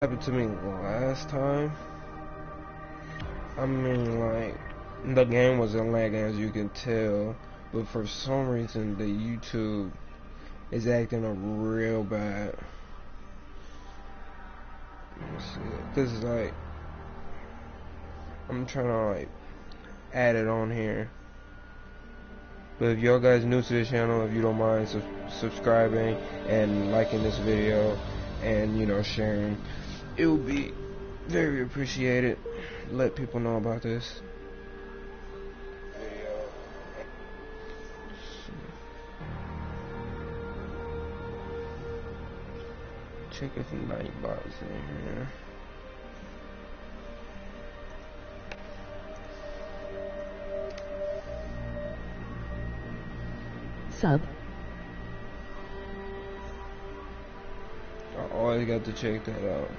Happened to me last time. I mean, like, the game wasn't lagging as you can tell, but for some reason the YouTube is acting up real bad. Cause like I'm trying to like add it on here. But if y'all guys new to the channel, if you don't mind subscribing and liking this video and sharing, it would be very appreciated. Let people know about this video. Check if Nightbot's in here. Sub. I always got to check that out.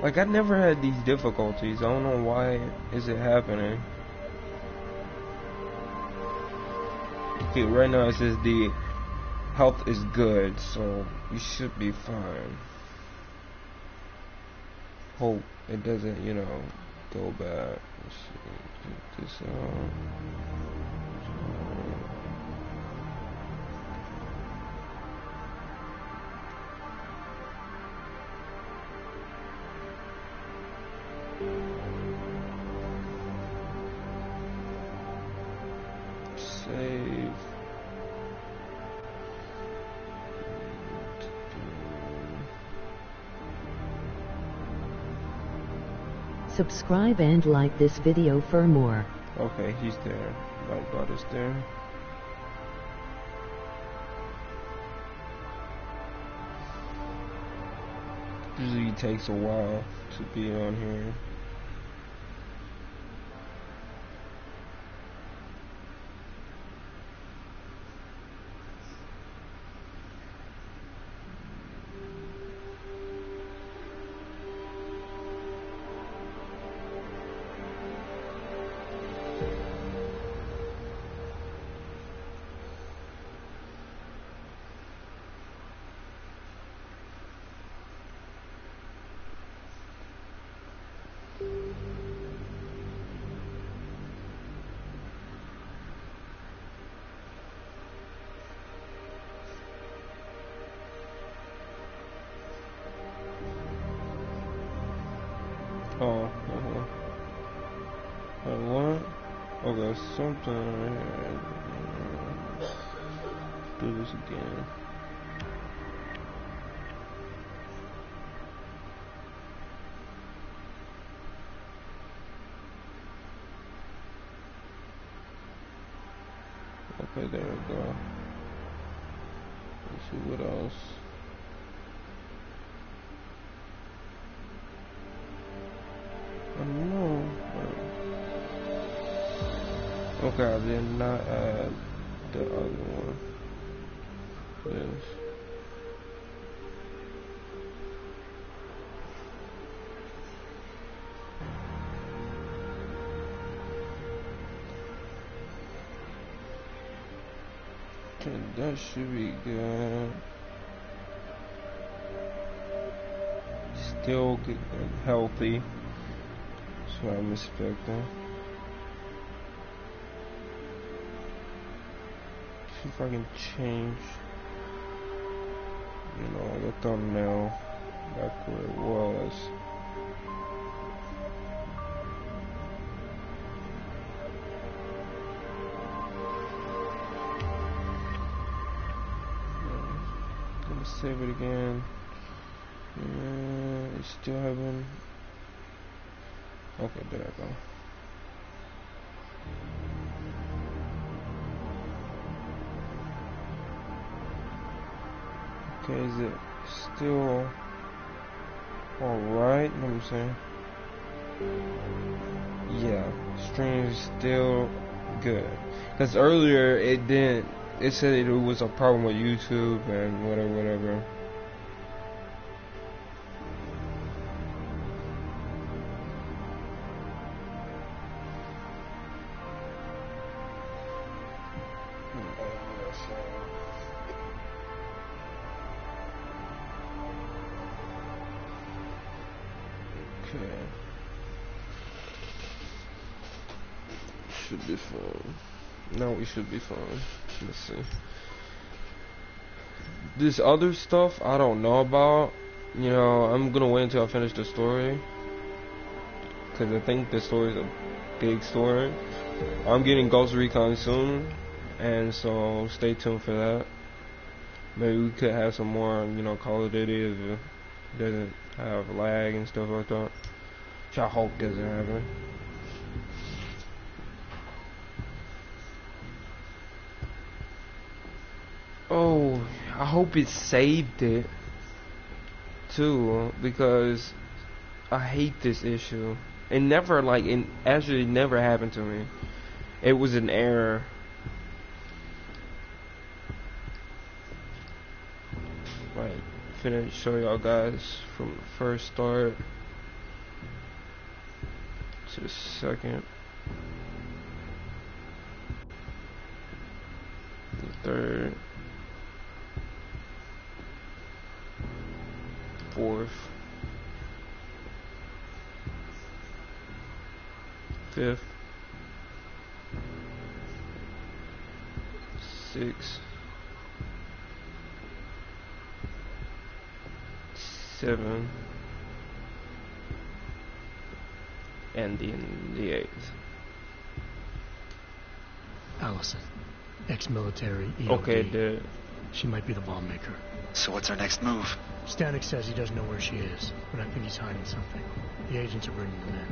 Like, I never had these difficulties. I don't know why is it happening. Okay, right now it says the health is good, so you should be fine. Hope it doesn't, go bad. Let's see, check this out. Save. Subscribe and like this video for more. Okay, he's there. Nightbot is there. Usually it takes a while to be on here. Oh, wait, what? Okay, something right here. Do this again. Okay, there we go. Let's see what else. I don't know. Okay, I did not add the other one. This. Okay, that should be good. Still good and healthy. That's what I'm expecting. See if I can change, the thumbnail back where it was. Gonna save it again. It's still having. Okay, there I go. Okay, is it still alright? Let me see. Yeah, stream is still good. Because earlier it didn't. It said it was a problem with YouTube and whatever. Okay. Should be fine. No, we should be fine. Let's see. This other stuff I don't know about. You know, I'm gonna wait until I finish the story, cause I think the story is a big story. I'm getting Ghost Recon soon, and so stay tuned for that. Maybe we could have some more, you know, Call of Duty if it doesn't have lag and stuff like that. Which I hope doesn't happen. Oh, I hope it saved it too, because I hate this issue. It never, like, it actually never happened to me. It was an error. Right, finna show y'all guys from the first start to the second, the third, fourth, fifth, sixth, 7, and then the 8th. Allison, ex-military, EOD. Okay, did. She might be the bomb maker. So what's our next move? Stanek says he doesn't know where she is, but I think he's hiding something. The agents are bringing him in.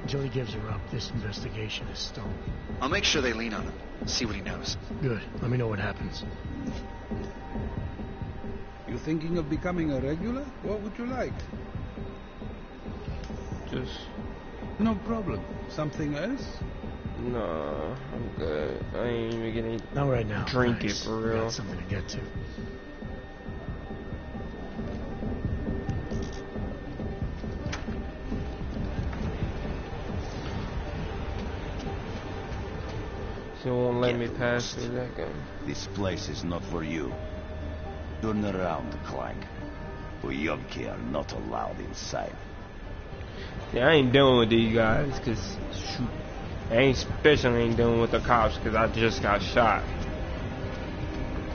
Until he gives her up, this investigation is stalled. I'll make sure they lean on him. See what he knows. Good. Let me know what happens. You thinking of becoming a regular? What would you like? Just, No problem. Something else? nah, I'm good. I ain't even getting Not right now. drink Thanks. it for real. Got something to get to. She won't let me pass through that guy. This place is not for you. Turn around, Clank. Uyovki are not allowed inside. Yeah, I ain't dealing with these guys, cause shoot, I ain't especially ain't dealing with the cops, cause I just got shot.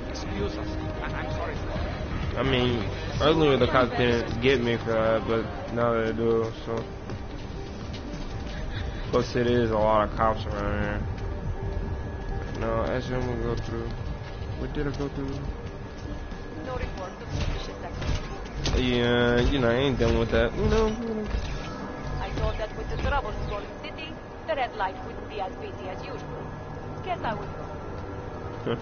Excuse us. I'm sorry, sir. I mean, earlier the cops didn't get me for that, but now they do, so. Plus it is a lot of cops around here. No, actually I'm gonna go through. What did I go through? No report of suspicious activity. Yeah, you know, I ain't dealing with that. You know. I thought that with the troubles in Golden City, the red light wouldn't be as busy as usual. Guess I was wrong.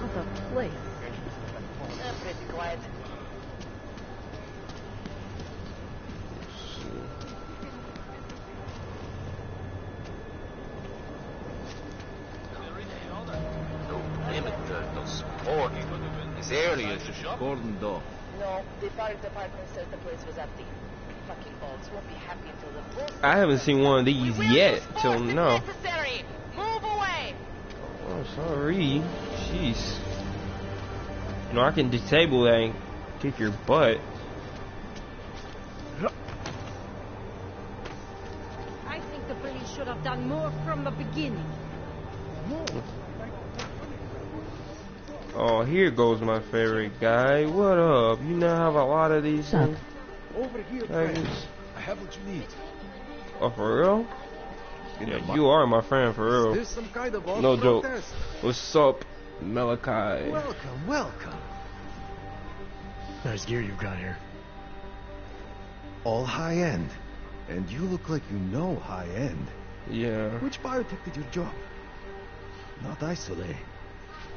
What a place. Pretty quiet. This area is cordoned off. No, the fire department says the place was empty. Fucking folks won't be happy until the full. I haven't seen one of these yet till now. Necessary. Move away. Oh, sorry. Jeez. You know, I can disable that and kick your butt. I think the police should have done more from the beginning. Oh, here goes my favorite guy. What up? You know, have a lot of these Sup? things. Over here, Thanks. friend. I have what you need. Oh, for real? Yeah, you are my friend, for real. There's some kind of No joke. protest. What's up, Malachi? Welcome, welcome. Nice gear you've got here. All high end. And you look like you know high end. Yeah. Which biotech did your job? Not Isolate.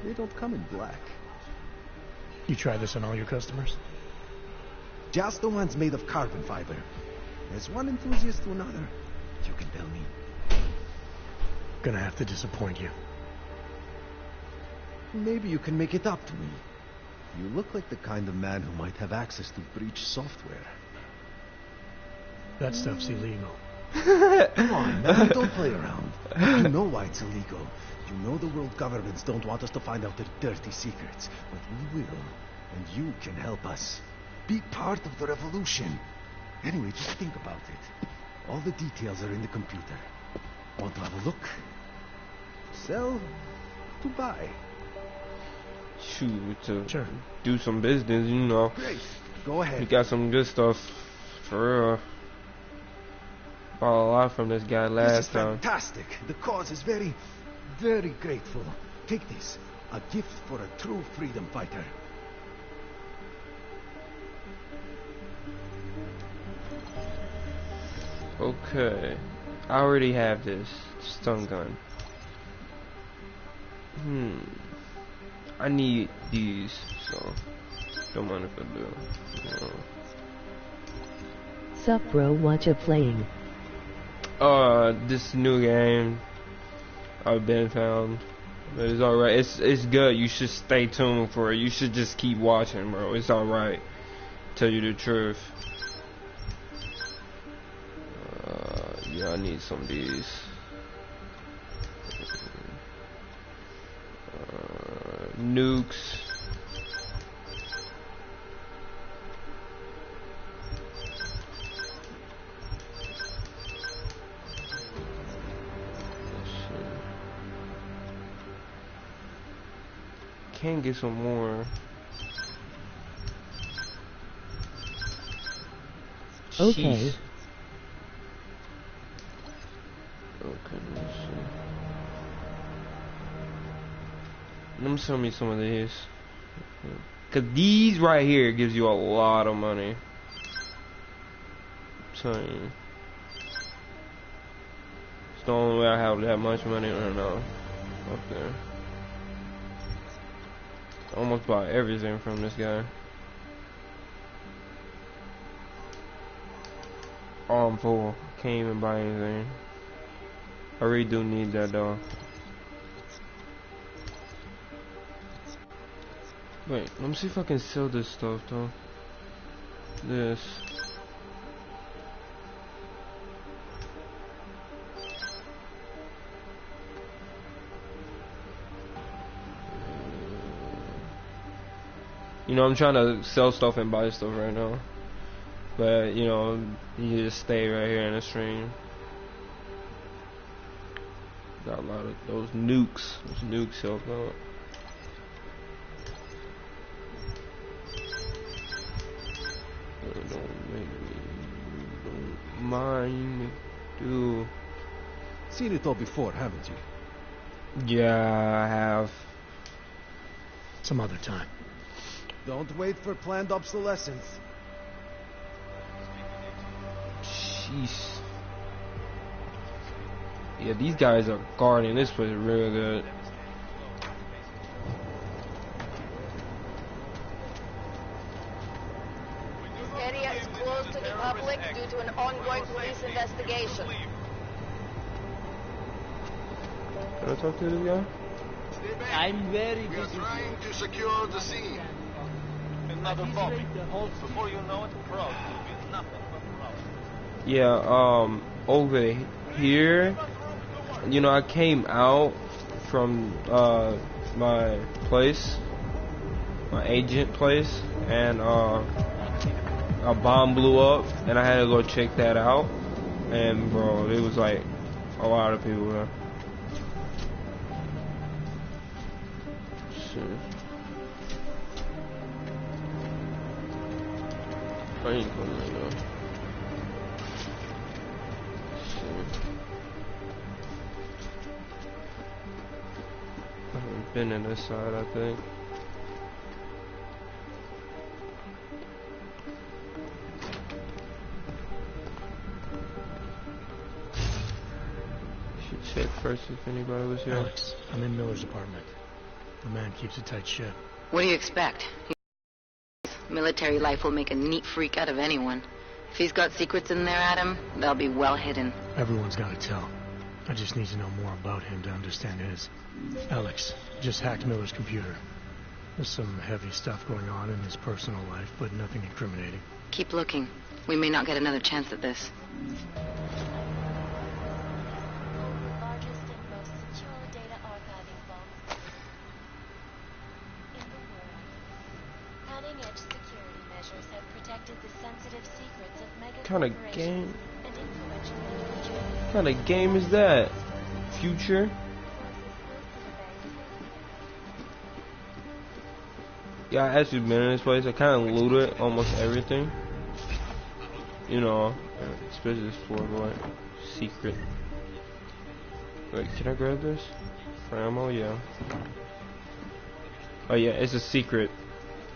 They don't come in black. You try this on all your customers? Just the ones made of carbon fiber. There's one enthusiast to another. You can tell me. Gonna have to disappoint you. Maybe you can make it up to me. You look like the kind of man who might have access to breach software. That stuff's illegal. Come on, man, don't play around. You know why it's illegal. You know the world governments don't want us to find out their dirty secrets. But we will. And you can help us. Be part of the revolution. Anyway, just think about it. All the details are in the computer. Want to have a look? Sell to buy. Shoot, to Sure. do some business, you know. Great. Go ahead. You got some good stuff, for real. Bought a lot from this guy This is last time. fantastic. The cause is very, very grateful. Take this. A gift for a true freedom fighter. Okay. I already have this stun gun. I need these, so don't mind if I do. Sup bro, what you playing? This new game I've been found. But it's alright. It's good. You should stay tuned for it. You should just keep watching, bro. It's alright. Tell you the truth. Yeah, I need some of these. Nukes. Can get some more. Okay. Jeez. Okay, let's see. Let me show me some of these. Cause these right here gives you a lot of money. I'm telling you. It's the only way I have that much money right now. Okay. Almost bought everything from this guy. Oh, I'm full. Can't even buy anything. I really do need that though. Wait, let me see if I can sell this stuff though. This. You know, I'm trying to sell stuff and buy stuff right now. But, you know, you just stay right here in the stream. Got a lot of those nukes. Those nukes help out. Don't make me. Don't mind me. Dude. Seen it all before, haven't you? Yeah, I have. Some other time. Don't wait for planned obsolescence. Jeez. Yeah, these guys are guarding this place real good. Area is closed to the public due to an ongoing police investigation. Can I talk to this guy? I'm very We are busy. trying to secure the scene. Another bomb. Before you know it, Prague will be nothing but Prague. Yeah, over here, you know, I came out from my place, my agent place, and a bomb blew up, and I had to go check that out. And bro, it was like a lot of people there. Shit. I ain't coming right now. Shit. I haven't been in this side, I think. Should check first if anybody was here. Alex, I'm in Miller's apartment. The man keeps a tight ship. What do you expect? Military life will make a neat freak out of anyone. If he's got secrets in there, Adam, they'll be well hidden. Everyone's got to tell. I just need to know more about him to understand his. Alex, just hacked Miller's computer. There's some heavy stuff going on in his personal life, but nothing incriminating. Keep looking. We may not get another chance at this. Largest kind of game? What kind of game is that? Future? Yeah, I actually been in this place. I kind of looted almost everything. You know, especially this floor, like secret. Wait, can I grab this? For ammo? Yeah. Oh yeah, it's a secret.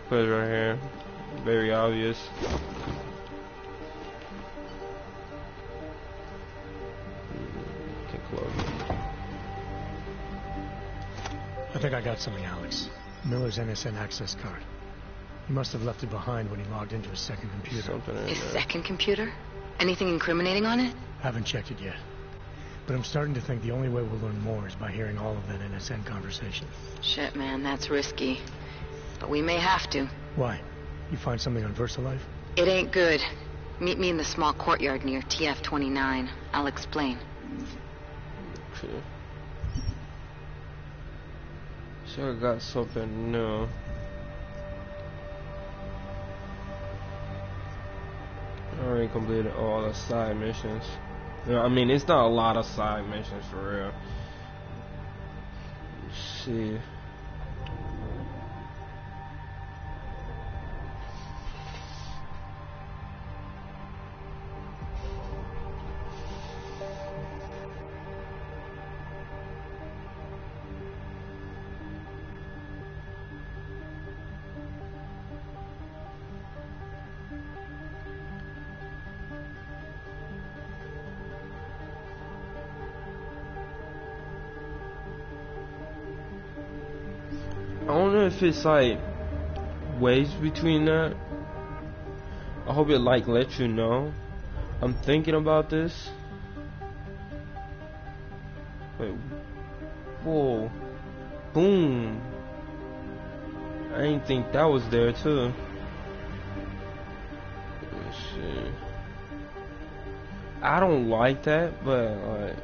Put it right here. Very obvious. Can close it. I think I got something, Alex. Miller's NSN access card. He must have left it behind when he logged into his second computer. His second computer? Anything incriminating on it? Haven't checked it yet. But I'm starting to think the only way we'll learn more is by hearing all of that NSN conversation. Shit, man, that's risky. But we may have to. Why? You find something on VersaLife? It ain't good. Meet me in the small courtyard near TF-29. I'll explain. Okay. So I got something new. I already completed all the side missions. You know, I mean, it's not a lot of side missions for real. Let's see. I don't know if it's like ways between that. I hope it like lets you know. I'm thinking about this. Wait. Whoa. Boom. I didn't think that was there too. Let's see. I don't like that, but like,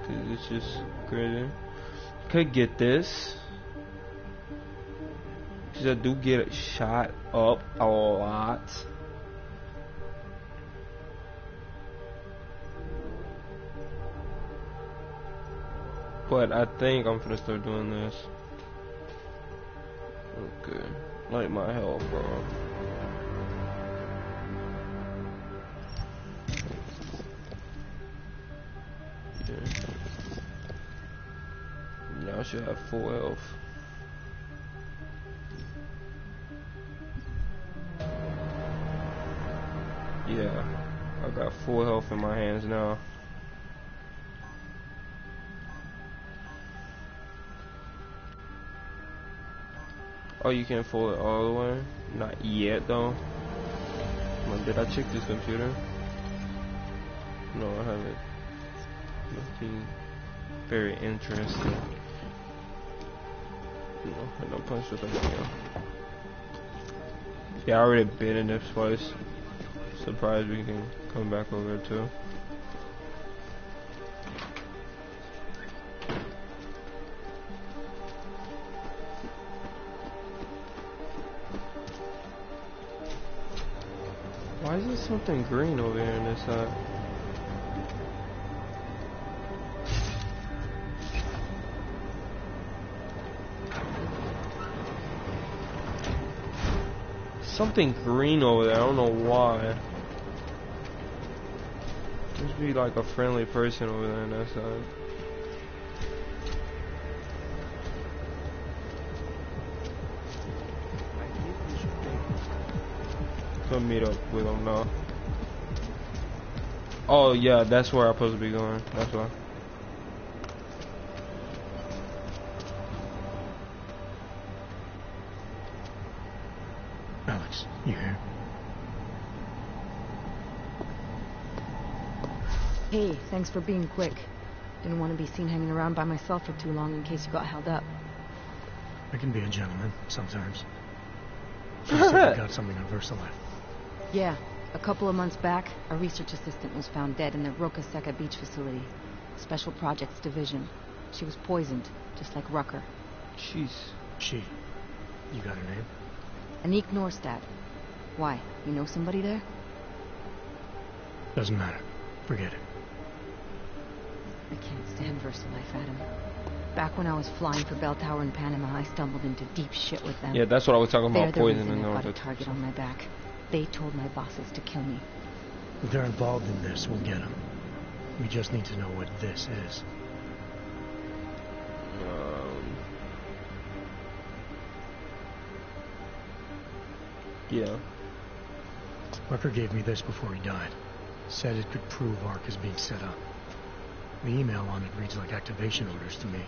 'cause it's just crazy. Could get this, because I do get it shot up a lot. But I think I'm gonna start doing this. Okay, like my health, bro. Yeah. Now I should have full health. Yeah, I got full health in my hands now. Oh, you can't fold it all the way? Not yet though. Did I check this computer? No, I haven't. Nothing very interesting. No, I don't punch with anything. Yeah, I already been in this place. Surprised we can come back over there too. Why is there something green over here on this side? Something green over there, I don't know why. Must be like a friendly person over there on that side. Come meet up with them now. Oh yeah, that's where I'm supposed to be going. That's why. Alex, you here? Hey, thanks for being quick. Didn't want to be seen hanging around by myself for too long in case you got held up. I can be a gentleman sometimes. So you said you got something on VersaLife. Yeah, a couple of months back, a research assistant was found dead in the Roca Seca beach facility. Special Projects Division. She was poisoned, just like Rucker. Jeez. She. You got her name? Anik Norstad. Why? You know somebody there? Doesn't matter. Forget it. I can't stand VersaLife, Adam. Back when I was flying for Bell Tower in Panama, I stumbled into deep shit with them. Yeah, that's what I was talking about, They're the poisoning reason them. I've got a target on my back. They told my bosses to kill me. If they're involved in this, we'll get them. We just need to know what this is. Yeah. Rucker gave me this before he died. Said it could prove ARC is being set up. The email on it reads like activation orders to me.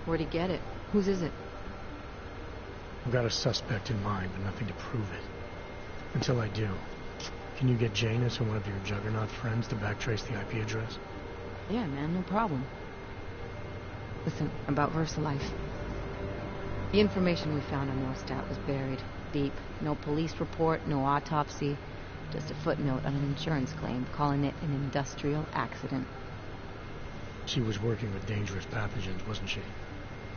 Where'd he get it? Whose is it? I've got a suspect in mind, but nothing to prove it. Until I do, can you get Janus or one of your Juggernaut friends to backtrace the IP address? Yeah, man, no problem. Listen, about VersaLife. The information we found on Northstat was buried deep. No police report, no autopsy. Just a footnote on an insurance claim, calling it an industrial accident. She was working with dangerous pathogens, wasn't she?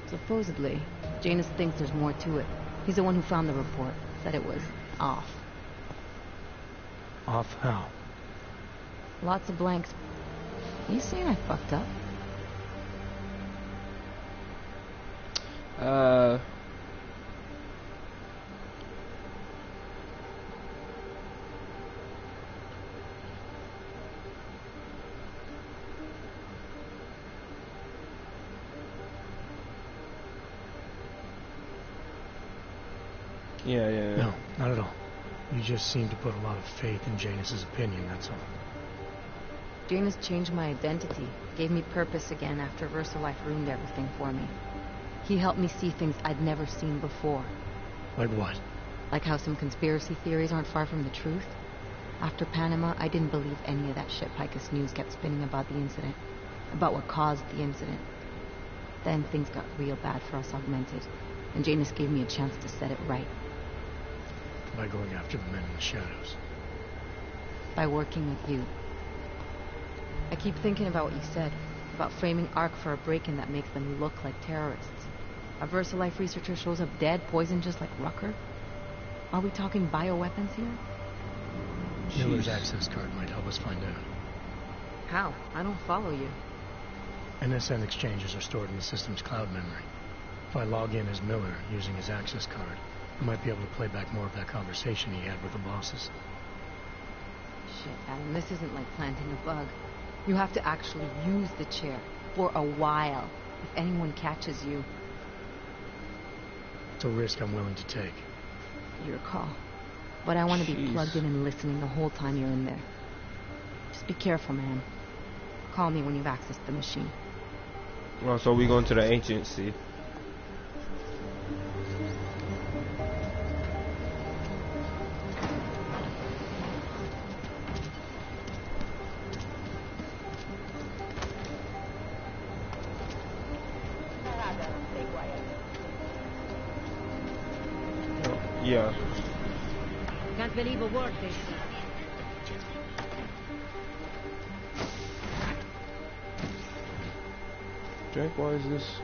Supposedly. Janus thinks there's more to it. He's the one who found the report. Said it was off. Off how? Lots of blanks. You saying I fucked up? Yeah. No, not at all. You just seem to put a lot of faith in Janus's opinion, that's all. Janus changed my identity, gave me purpose again after VersaLife ruined everything for me. He helped me see things I'd never seen before. Like what? Like how some conspiracy theories aren't far from the truth. After Panama, I didn't believe any of that shit Picus News kept spinning about the incident. About what caused the incident. Then things got real bad for us Augmented, and Janus gave me a chance to set it right. By going after the men in the shadows. By working with you. I keep thinking about what you said, about framing ARC for a break-in that makes them look like terrorists. A VersaLife researcher shows up dead, poisoned just like Rucker? Are we talking bioweapons here? Miller's access card might help us find out. How? I don't follow you. NSN exchanges are stored in the system's cloud memory. If I log in as Miller using his access card, I might be able to play back more of that conversation he had with the bosses. Shit, Adam, this isn't like planting a bug. You have to actually use the chair. For a while. If anyone catches you. It's a risk I'm willing to take. Your call. But I want to be plugged in and listening the whole time you're in there. Just be careful, man. Call me when you've accessed the machine. Well, so we going to the agency. Yeah. Can't believe a word they say. Jack, why is this?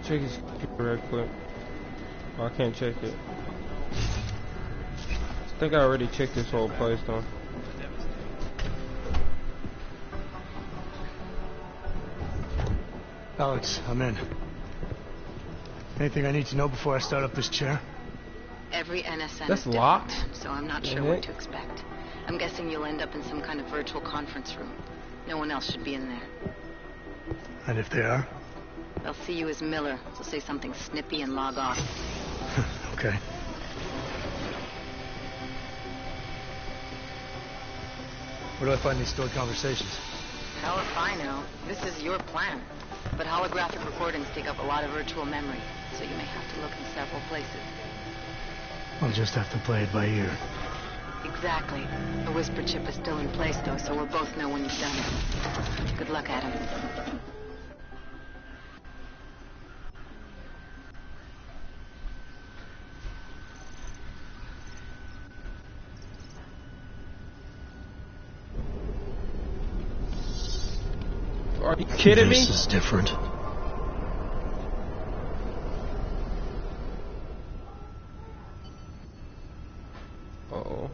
Check his computer right quick. Oh, I can't check it. I think I already checked this whole place though. Alex, I'm in. Anything I need to know before I start up this chair? Every NSN That's is different, locked? man, so I'm not sure what to expect. I'm guessing you'll end up in some kind of virtual conference room. No one else should be in there. And if they are? They'll see you as Miller, so say something snippy and log off. Okay. Where do I find these stored conversations? Hell if I know. This is your plan. But holographic recordings take up a lot of virtual memory, so you may have to look in several places. I'll just have to play it by ear. Exactly. The whisper chip is still in place, though, so we'll both know when you've done it. Good luck, Adam. Are you kidding me? This is different. Uh-oh.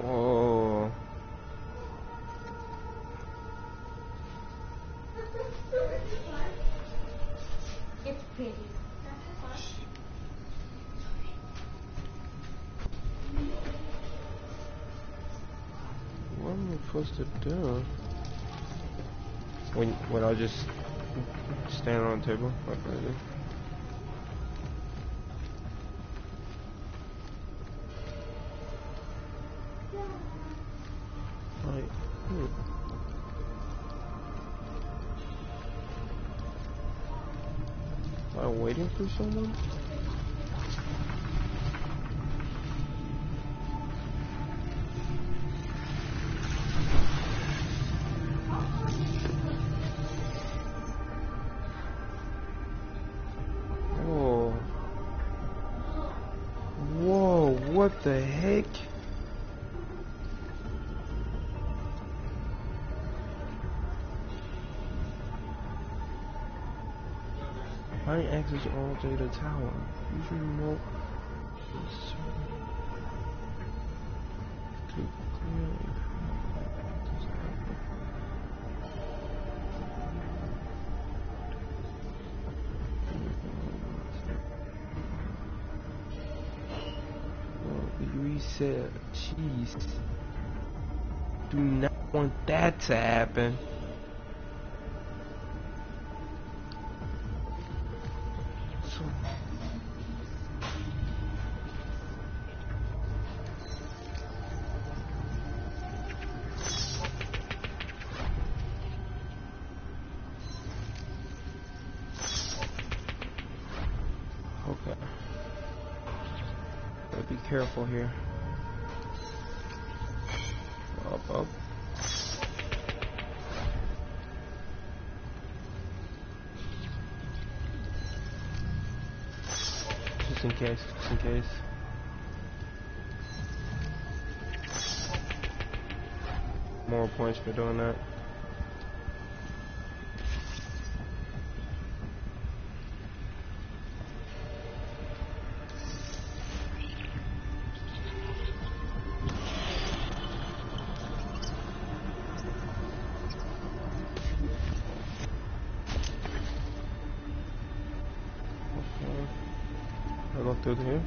Whoa. It's pretty. What am I supposed to do? When I just stand on the table like I did? Like, am I waiting for someone? Whoa. Whoa, what the heck? Find access all data tower. Use your remote. Reset. Jeez. Do not want that to happen. Okay. Gotta be careful here. Up. Just in case. More points for doing that. I go through here.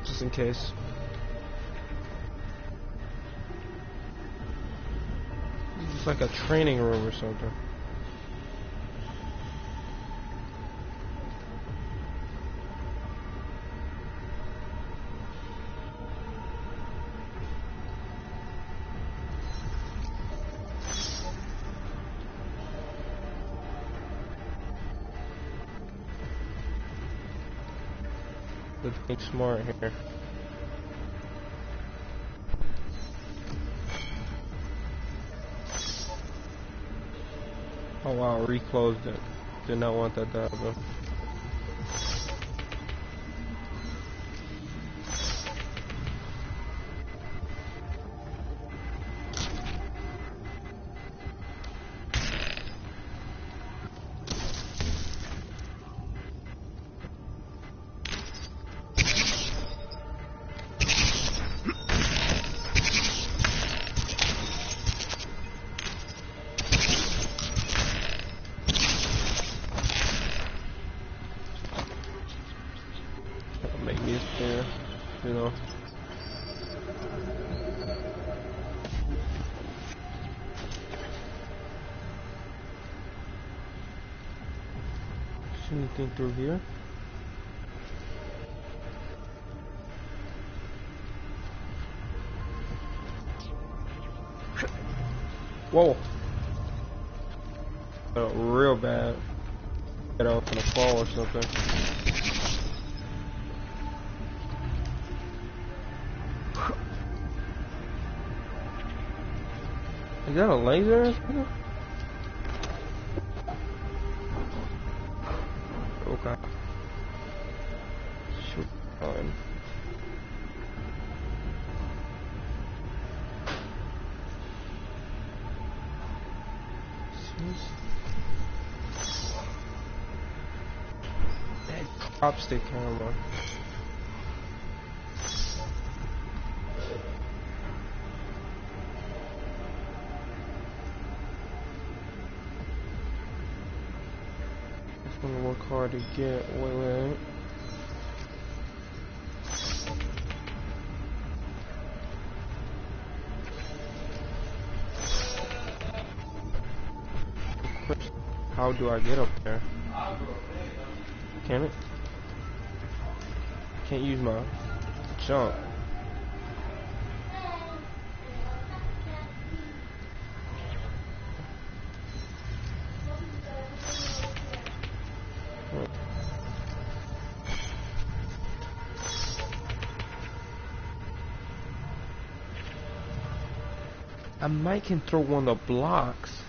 Just in case. It's like a training room or something. Looking smart here. Oh wow, reclosed it. Did not want that to happen. Is anything through here? Whoa. Real bad. That I was gonna fall or something. Is that a laser? Okay. Shoot. On. That chopstick camera. It's gonna work hard to get. Wait. How do I get up there? Can it? Can't use my jump. I might can throw one of the blocks.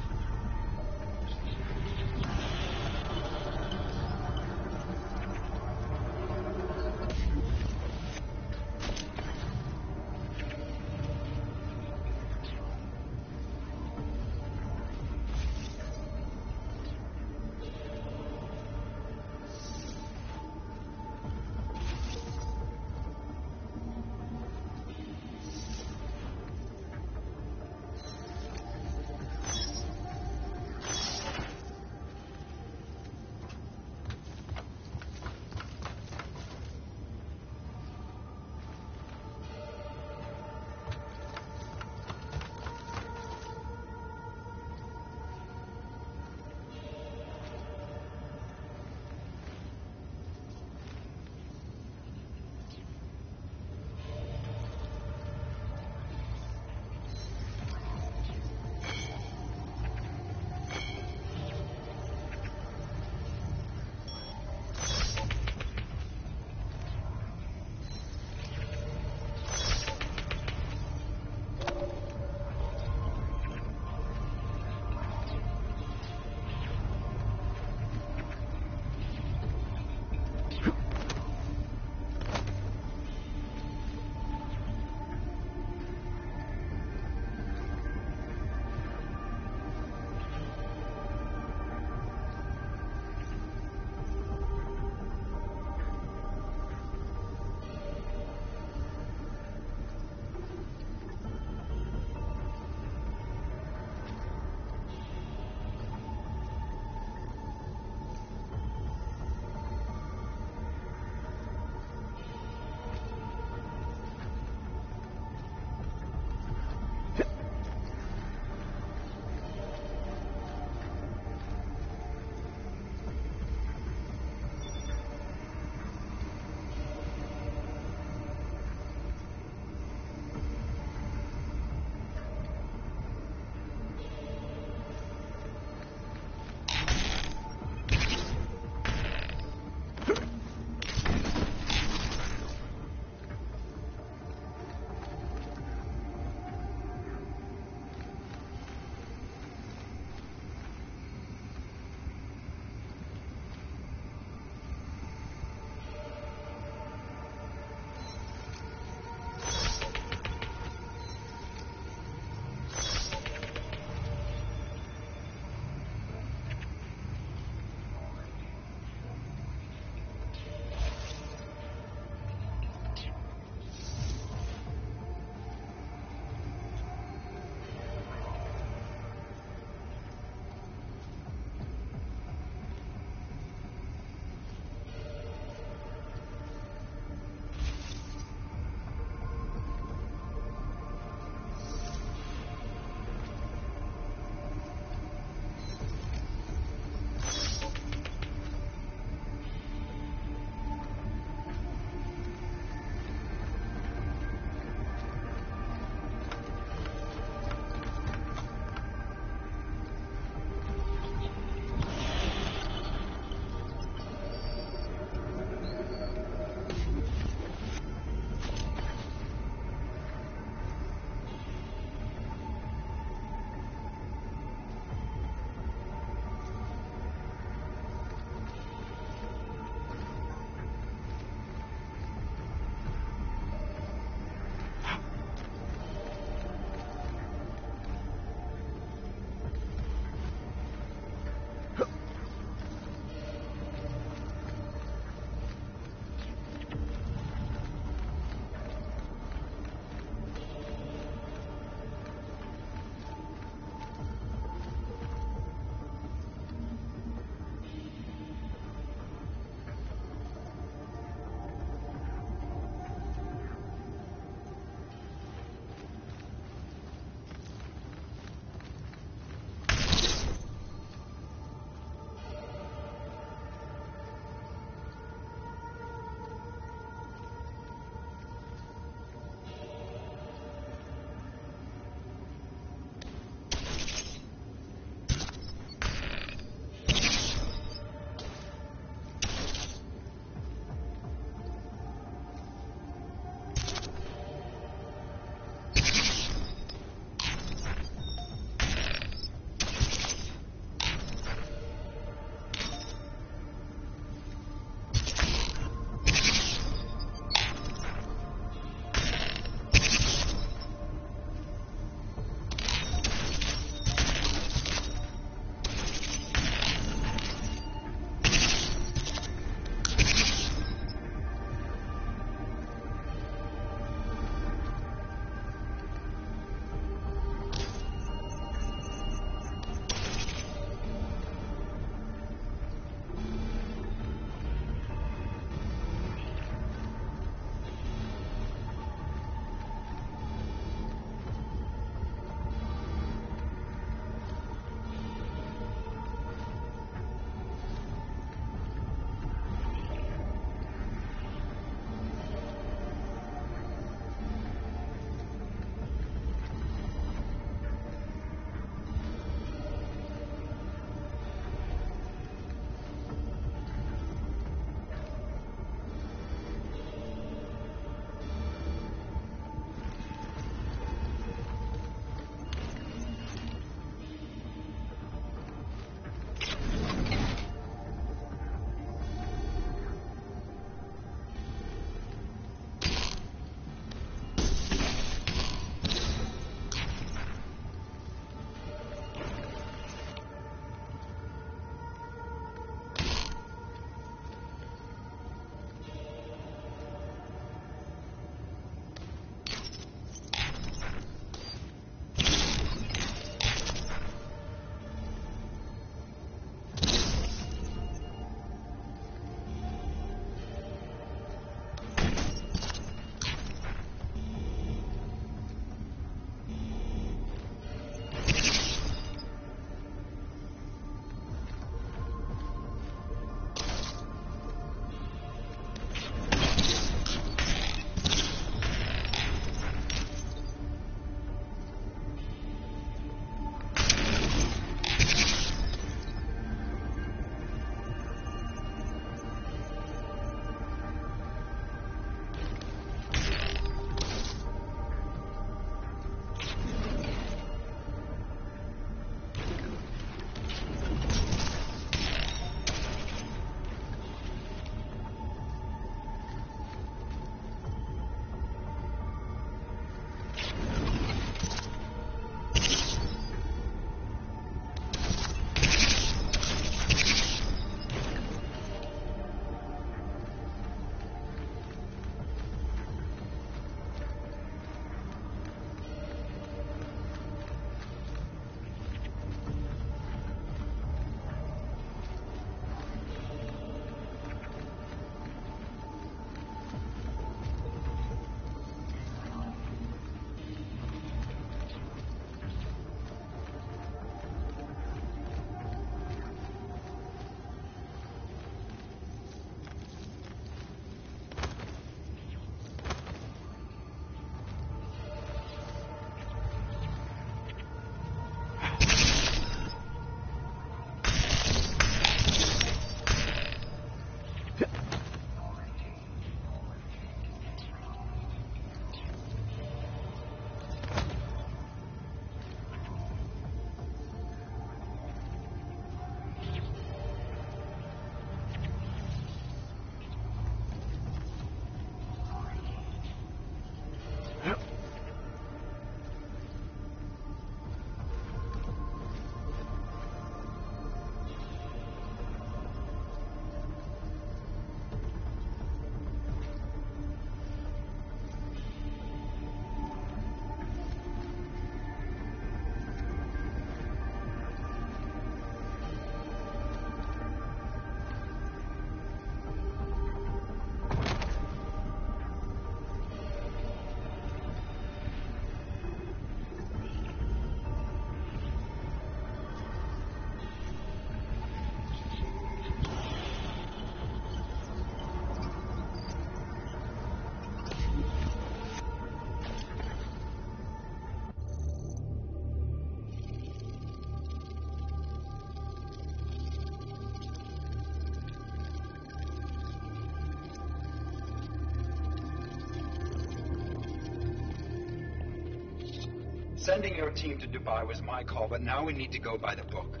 Sending your team to Dubai was my call, but now we need to go by the book.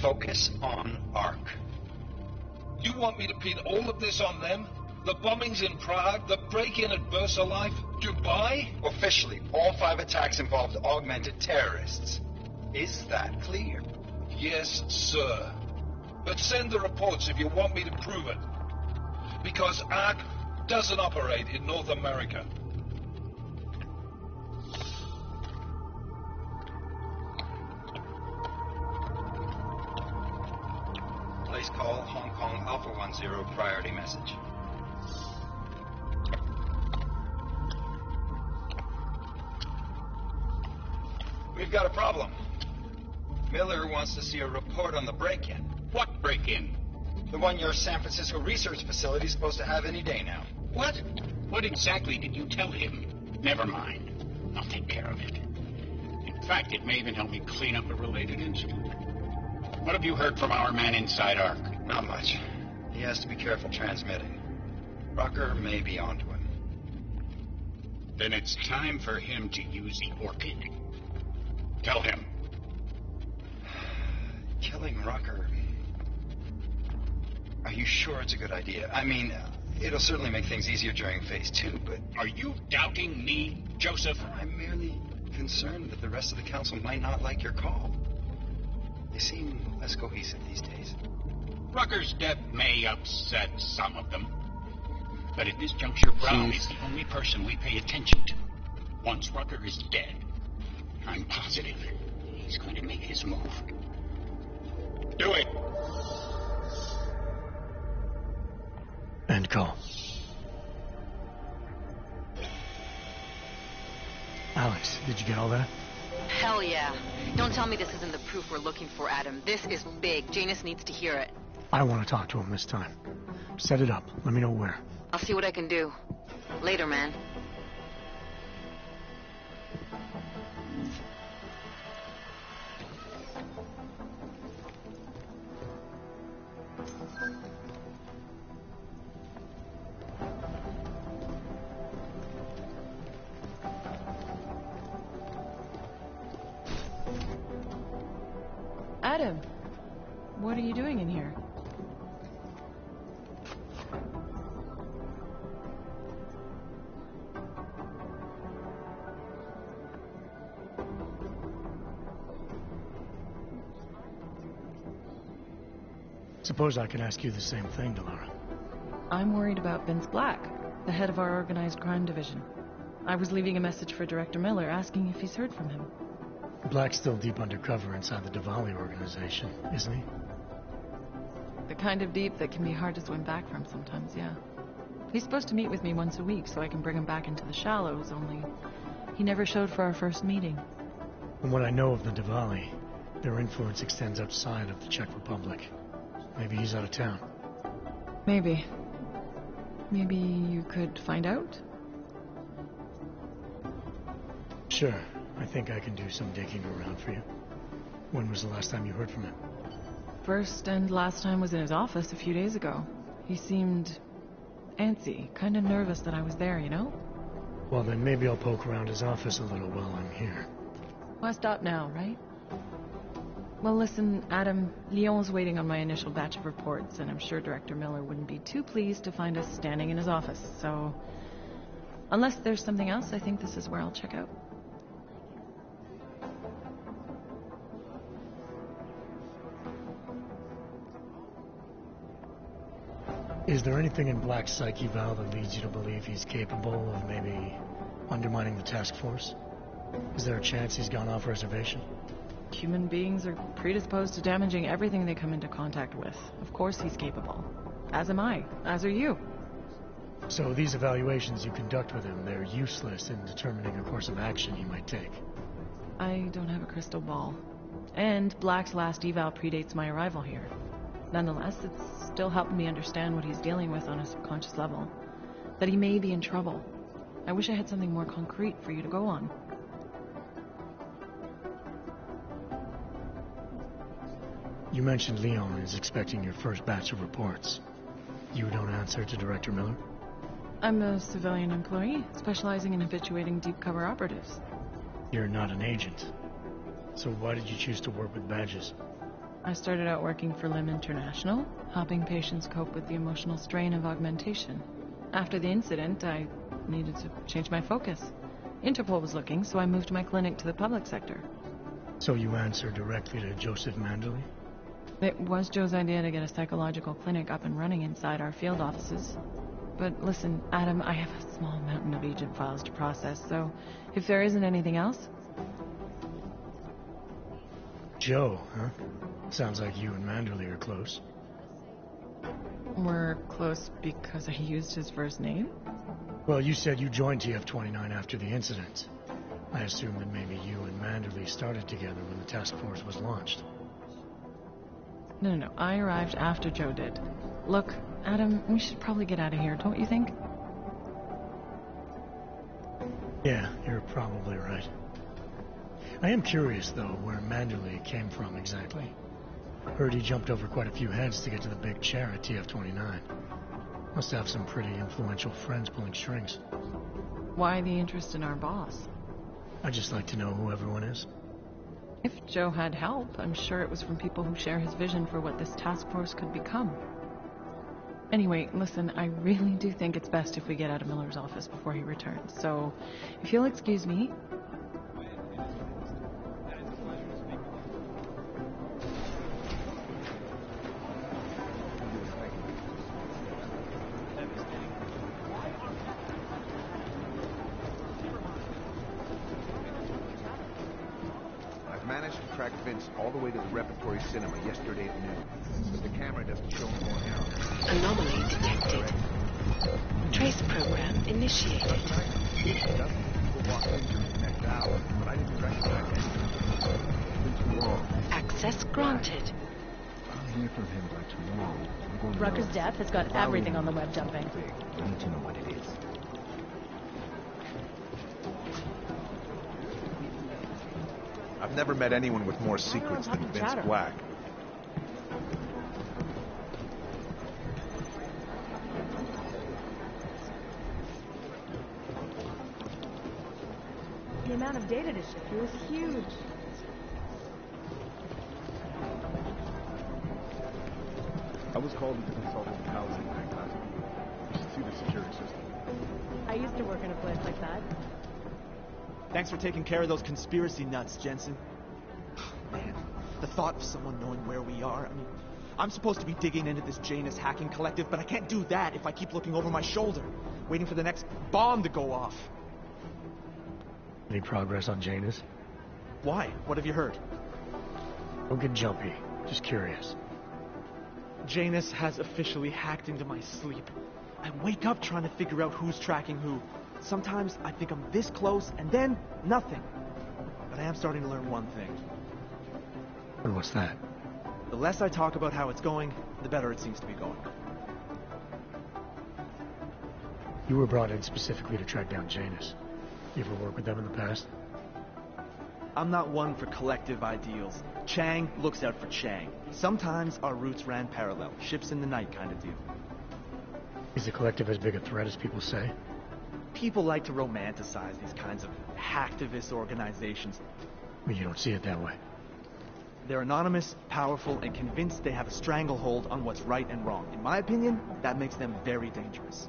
Focus on ARC. You want me to pin all of this on them? The bombings in Prague, the break-in at VersaLife, Dubai? Officially, all 5 attacks involved augmented terrorists. Is that clear? Yes, sir. But send the reports if you want me to prove it. Because ARC doesn't operate in North America. Place call Hong Kong Alpha 10 priority message. We've got a problem. Miller wants to see a report on the break-in. What break-in? The one your San Francisco research facility is supposed to have any day now. What? What exactly did you tell him? Never mind. I'll take care of it. In fact, it may even help me clean up a related incident. What have you heard from our man inside ARC? Not much. He has to be careful transmitting. Rucker may be onto him. Then it's time for him to use the orchid. Tell him. Killing Rucker. Are you sure it's a good idea? I mean, it'll certainly make things easier during Phase 2, but... Are you doubting me, Joseph? I'm merely concerned that the rest of the council might not like your call. They seem less cohesive these days. Rucker's death may upset some of them. But at this juncture, Brown is the only person we pay attention to. Once Rucker is dead, I'm positive he's going to make his move. Do it! End call. Alex, did you get all that? Hell yeah. Don't tell me this isn't the proof we're looking for, Adam. This is big. Janus needs to hear it. I want to talk to him this time. Set it up. Let me know where. I'll see what I can do. Later, man. Adam, what are you doing in here? Suppose I can ask you the same thing, Delara. I'm worried about Vince Black, the head of our organized crime division. I was leaving a message for Director Miller asking if he's heard from him. Black's still deep undercover inside the Diwali organization, isn't he? The kind of deep that can be hard to swim back from sometimes, yeah. He's supposed to meet with me once a week so I can bring him back into the shallows, only he never showed for our first meeting. From what I know of the Diwali, their influence extends outside of the Czech Republic. Maybe he's out of town. Maybe. Maybe you could find out? Sure. I think I can do some digging around for you. When was the last time you heard from him? First and last time was in his office a few days ago. He seemed antsy, kind of nervous that I was there, you know? Well, then maybe I'll poke around his office a little while I'm here. Well, I stop now, right? Well, listen, Adam, Lyon's waiting on my initial batch of reports, and I'm sure Director Miller wouldn't be too pleased to find us standing in his office, so... Unless there's something else, I think this is where I'll check out. Is there anything in Black's psyche, Val, that leads you to believe he's capable of maybe undermining the task force? Is there a chance he's gone off reservation? Human beings are predisposed to damaging everything they come into contact with. Of course he's capable. As am I. As are you. So these evaluations you conduct with him, they're useless in determining a course of action he might take? I don't have a crystal ball. And Black's last eval predates my arrival here. Nonetheless, it's still helping me understand what he's dealing with on a subconscious level. That he may be in trouble. I wish I had something more concrete for you to go on. You mentioned Leon is expecting your first batch of reports. You don't answer to Director Miller? I'm a civilian employee, specializing in habituating deep cover operatives. You're not an agent. So why did you choose to work with badges? I started out working for Lim International, helping patients cope with the emotional strain of augmentation. After the incident, I needed to change my focus. Interpol was looking, so I moved my clinic to the public sector. So you answer directly to Joseph Manderley? It was Joe's idea to get a psychological clinic up and running inside our field offices. But listen, Adam, I have a small mountain of agent files to process, so if there isn't anything else... Joe, huh? Sounds like you and Manderley are close. We're close because I used his first name? Well, you said you joined TF-29 after the incident. I assume that maybe you and Manderley started together when the task force was launched. No. I arrived after Joe did. Look, Adam, we should probably get out of here, don't you think? Yeah, you're probably right. I am curious, though, where Manderley came from exactly. Heard he jumped over quite a few heads to get to the big chair at TF-29. Must have some pretty influential friends pulling strings. Why the interest in our boss? I'd just like to know who everyone is. If Joe had help, I'm sure it was from people who share his vision for what this task force could become. Anyway, listen, I really do think it's best if we get out of Miller's office before he returns. So, if you'll excuse me... Managed to track Vince all the way to the repertory cinema yesterday at noon, but the camera doesn't show him going out. Anomaly detected. Trace program initiated. Access granted. I'll hear from him by tomorrow. Rucker's death has got everything on the web jumping. I need to know what it is. I've never met anyone with more secrets than Vince Black. The amount of data to shift through is huge. I was called to consult with the housing bank last week. See the security system. I used to work in a place like that. Thanks for taking care of those conspiracy nuts, Jensen. Man, the thought of someone knowing where we are, I mean, I'm supposed to be digging into this Janus hacking collective, but I can't do that if I keep looking over my shoulder, waiting for the next bomb to go off. Any progress on Janus? Why? What have you heard? Don't get jumpy. Just curious. Janus has officially hacked into my sleep. I wake up trying to figure out who's tracking who. Sometimes I think I'm this close, and then nothing. But I am starting to learn one thing. And what's that? The less I talk about how it's going, the better it seems to be going. You were brought in specifically to track down Janus. You ever worked with them in the past? I'm not one for collective ideals. Chang looks out for Chang. Sometimes our routes ran parallel, ships in the night kind of deal. Is the collective as big a threat as people say? People like to romanticize these kinds of hacktivist organizations. But you don't see it that way. They're anonymous, powerful, and convinced they have a stranglehold on what's right and wrong. In my opinion, that makes them very dangerous.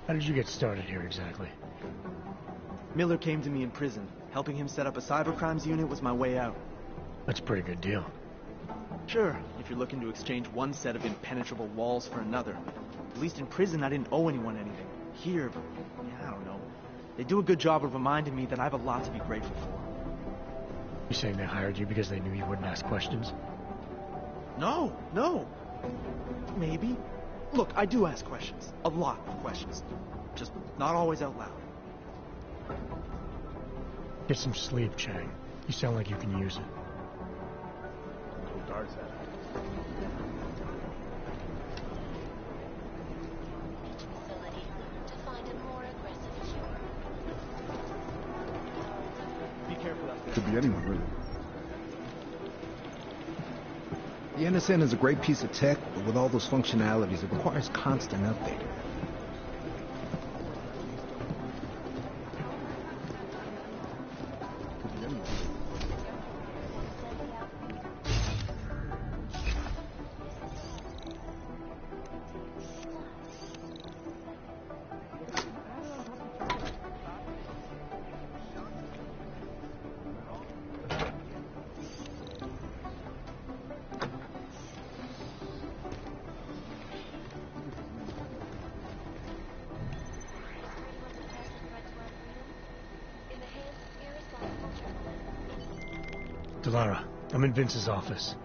How did you get started here exactly? Miller came to me in prison. Helping him set up a cybercrimes unit was my way out. That's a pretty good deal. Sure, if you're looking to exchange one set of impenetrable walls for another. At least in prison, I didn't owe anyone anything. Here, yeah, I don't know. They do a good job of reminding me that I have a lot to be grateful for. You saying they hired you because they knew you wouldn't ask questions? No. Maybe. Look, I do ask questions. A lot of questions. Just not always out loud. Get some sleep, Chang. You sound like you can use it. Throw darts at it. Be careful out there. Could be anyone, really. The NSN is a great piece of tech, but with all those functionalities, it requires constant updating. Delara, I'm in Vince's office.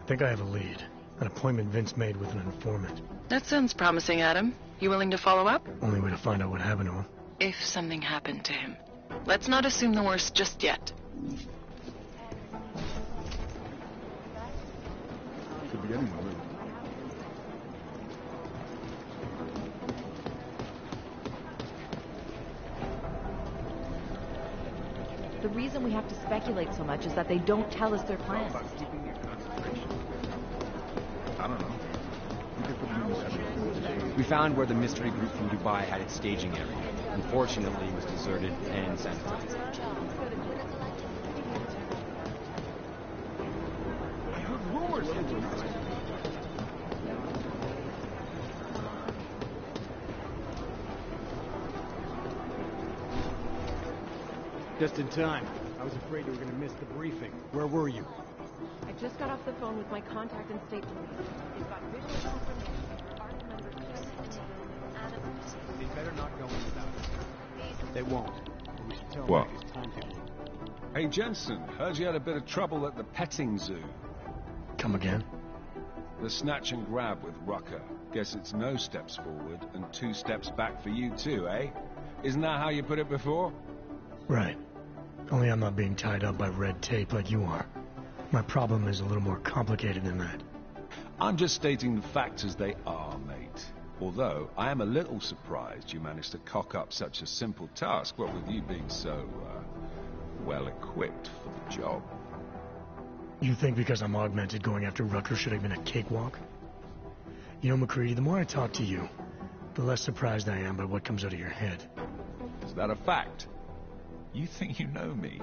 I think I have a lead. An appointment Vince made with an informant. That sounds promising, Adam. You willing to follow up? Only way to find out what happened to him. If something happened to him. Let's not assume the worst just yet. Could be anyone, really. The reason we have to speculate so much is that they don't tell us their plans. I don't know. We found where the mystery group from Dubai had its staging area. Unfortunately, it was deserted and sanitized. I heard rumors. Just in time. I was afraid you were going to miss the briefing. Where were you? I just got off the phone with my contact in state police. They've got visual confirmation of our member They better not go in without us. They won't. And we should tell What? Mac his timetable. Hey, Jensen, heard you had a bit of trouble at the petting zoo. Come again? The snatch and grab with Rucker. Guess it's no steps forward and 2 steps back for you too, eh? Isn't that how you put it before? Right. Only I'm not being tied up by red tape like you are. My problem is a little more complicated than that. I'm just stating the facts as they are, mate. Although, I am a little surprised you managed to cock up such a simple task, what with you being so, well-equipped for the job. You think because I'm augmented going after Rucker should have been a cakewalk? You know, McCready, the more I talk to you, the less surprised I am by what comes out of your head. Is that a fact? You think you know me?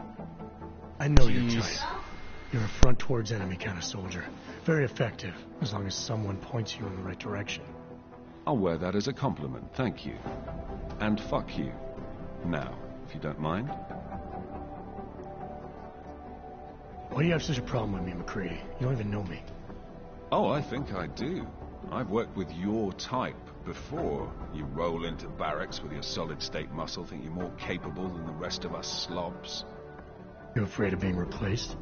I know your type. You're a front towards enemy kind of soldier. Very effective, as long as someone points you in the right direction. I'll wear that as a compliment, thank you. And fuck you. Now, if you don't mind. Why do you have such a problem with me, McCready? You don't even know me. Oh, I think I do. I've worked with your type before. You roll into barracks with your solid-state muscle, think you're more capable than the rest of us slobs. You afraid of being replaced?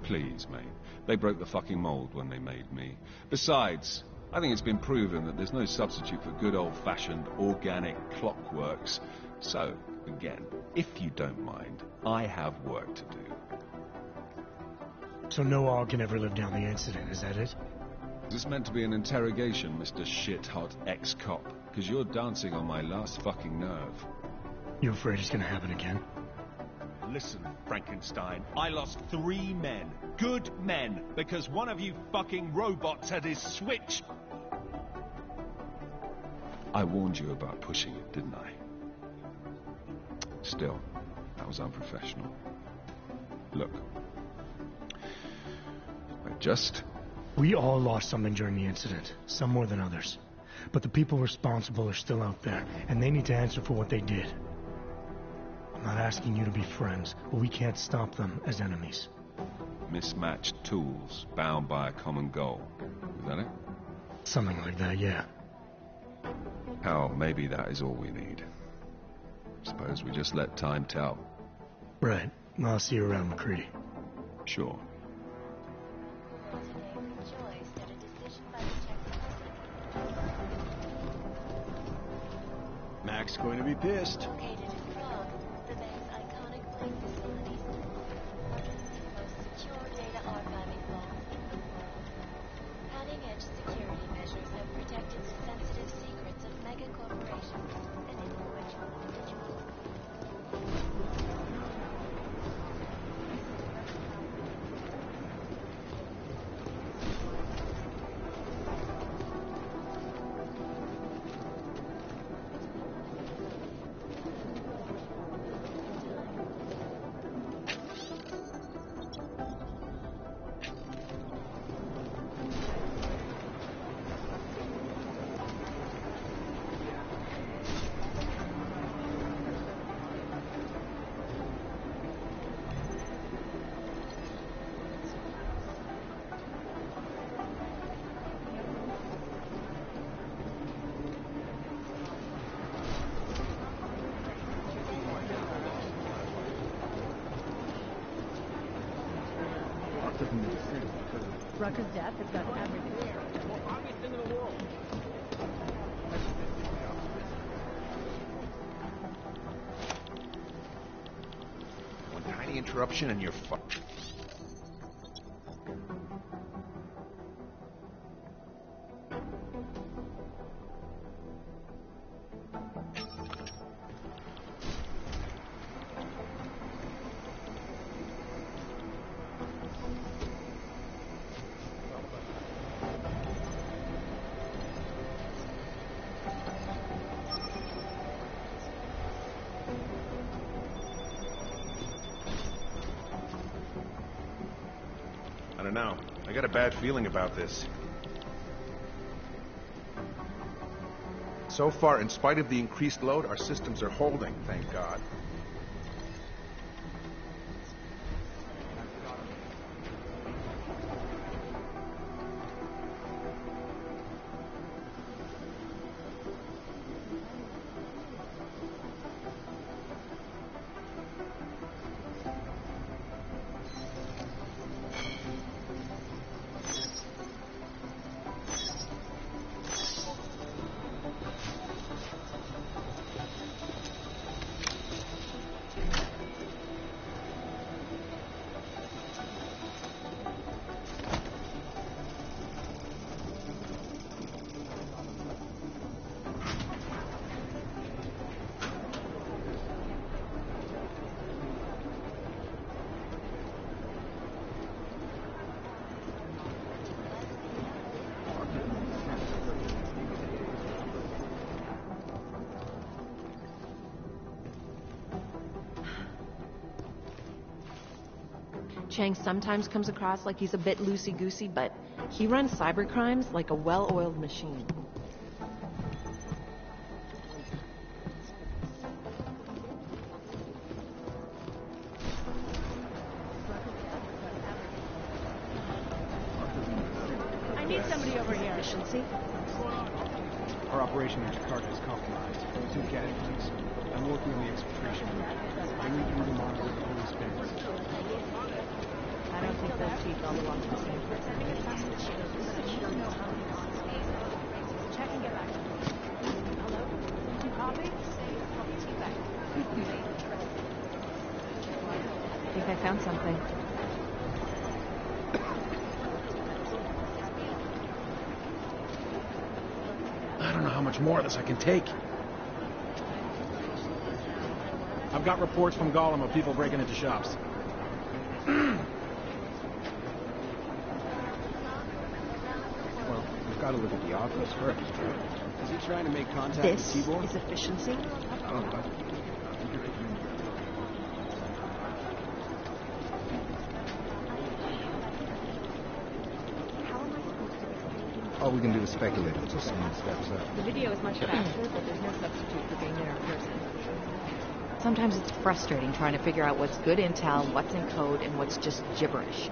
Please, mate. They broke the fucking mold when they made me. Besides, I think it's been proven that there's no substitute for good old-fashioned organic clockworks. So, again, if you don't mind, I have work to do. So no all can ever live down the incident, is that it? Is this meant to be an interrogation, Mr. Shit-hot ex-cop? Because you're dancing on my last fucking nerve. You afraid it's gonna happen again? Listen, Frankenstein, I lost 3 men. Good men. Because one of you fucking robots had his switch. I warned you about pushing it, didn't I? Still, that was unprofessional. Look. We all lost something during the incident, some more than others. But the people responsible are still out there, and they need to answer for what they did. I'm not asking you to be friends, but we can't stop them as enemies. Mismatched tools, bound by a common goal. Is that it? Something like that, yeah. Hell, maybe that is all we need. Suppose we just let time tell. Right. I'll see you around, McCready. Sure. Mac's going to be pissed. Located in Prague, the bank's iconic bank facilities, one of the most secure data archiving vaults in the world. Cutting-edge security measures have protected the sensitive secrets of mega corporations and influential individuals. Rucker's death has got everything. Most obvious thing in the world. One tiny interruption and you're fucked. I don't know. I got a bad feeling about this. So far, in spite of the increased load, our systems are holding, thank God. Chang sometimes comes across like he's a bit loosey-goosey, but he runs cyber crimes like a well-oiled machine. I need somebody over here. Efficiency? Our operation in Jakarta is compromised. 2 casualties. I'm working on the exfiltration route. Bring me through tomorrow with police bins. I don't think those teeth all belong to the same person. Check and get back to me. Hello? Did you copy? I think I found something. I don't know how much more of this I can take. I've got reports from Gollum of people breaking into shops. Well, we've got to look at the office first. Is he trying to make contact This with Tibor? is efficiency? I don't know. All we can do is speculate until someone steps up. The video is much faster, but there's no substitute for being there in person. Sometimes it's frustrating trying to figure out what's good intel, what's in code, and what's just gibberish.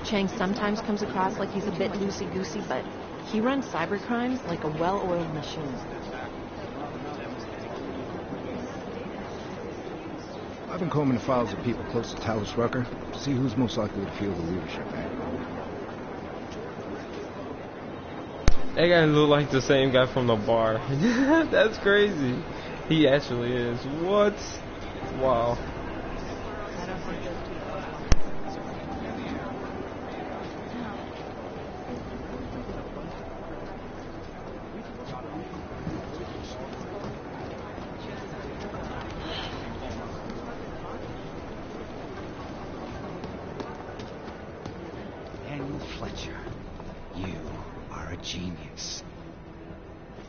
Chang sometimes comes across like he's a bit loosey-goosey, but he runs cyber crimes like a well-oiled machine. I've been combing the files of people close to Talus Rucker to see who's most likely to feel the leadership angle. That guy look like the same guy from the bar. That's crazy. He actually is. What? Wow. Daniel Fletcher, you are a genius.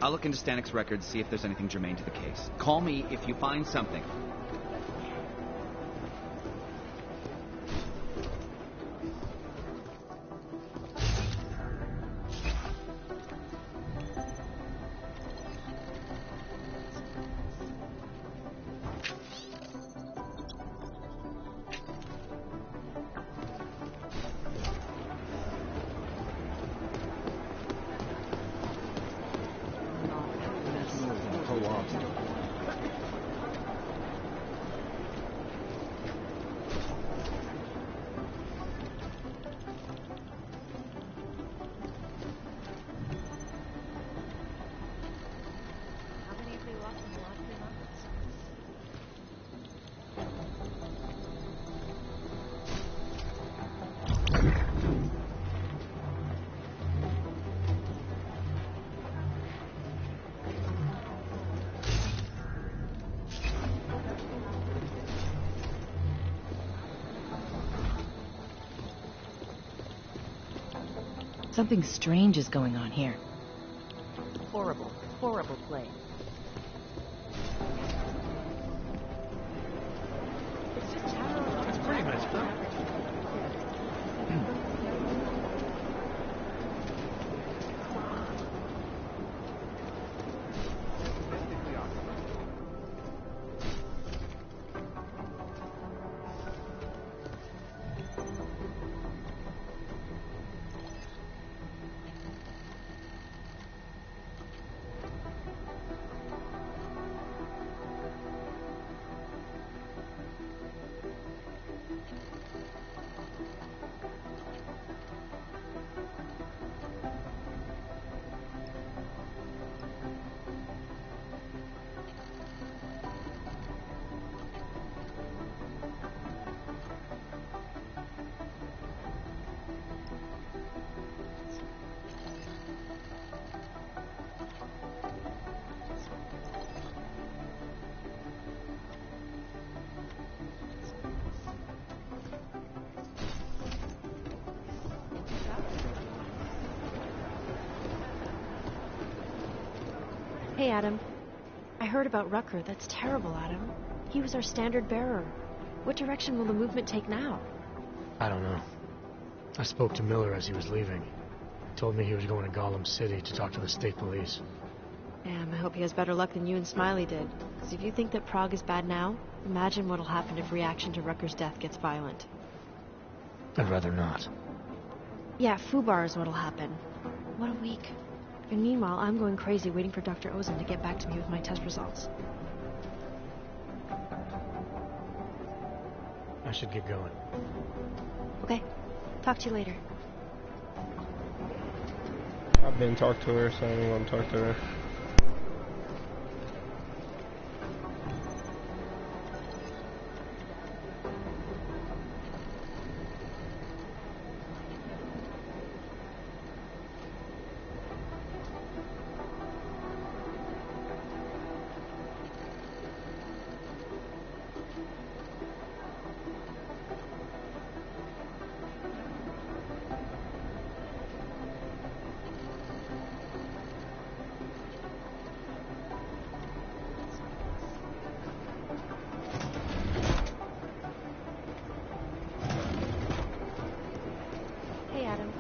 I'll look into Stanik's records, see if there's anything germane to the case. Call me if you find something. Something strange is going on here. Horrible, horrible place. It's pretty messed up. Hey, Adam. I heard about Rucker. That's terrible, Adam. He was our standard bearer. What direction will the movement take now? I don't know. I spoke to Miller as he was leaving. He told me he was going to Gollum City to talk to the state police. Damn, I hope he has better luck than you and Smiley did. Because if you think that Prague is bad now, imagine what'll happen if reaction to Rucker's death gets violent. I'd rather not. Yeah, FUBAR is what'll happen. What a week. And meanwhile, I'm going crazy waiting for Dr. Ozen to get back to me with my test results. I should get going. Okay. Talk to you later. I've been talking to her, so I don't want to talk to her. Hey, Adam.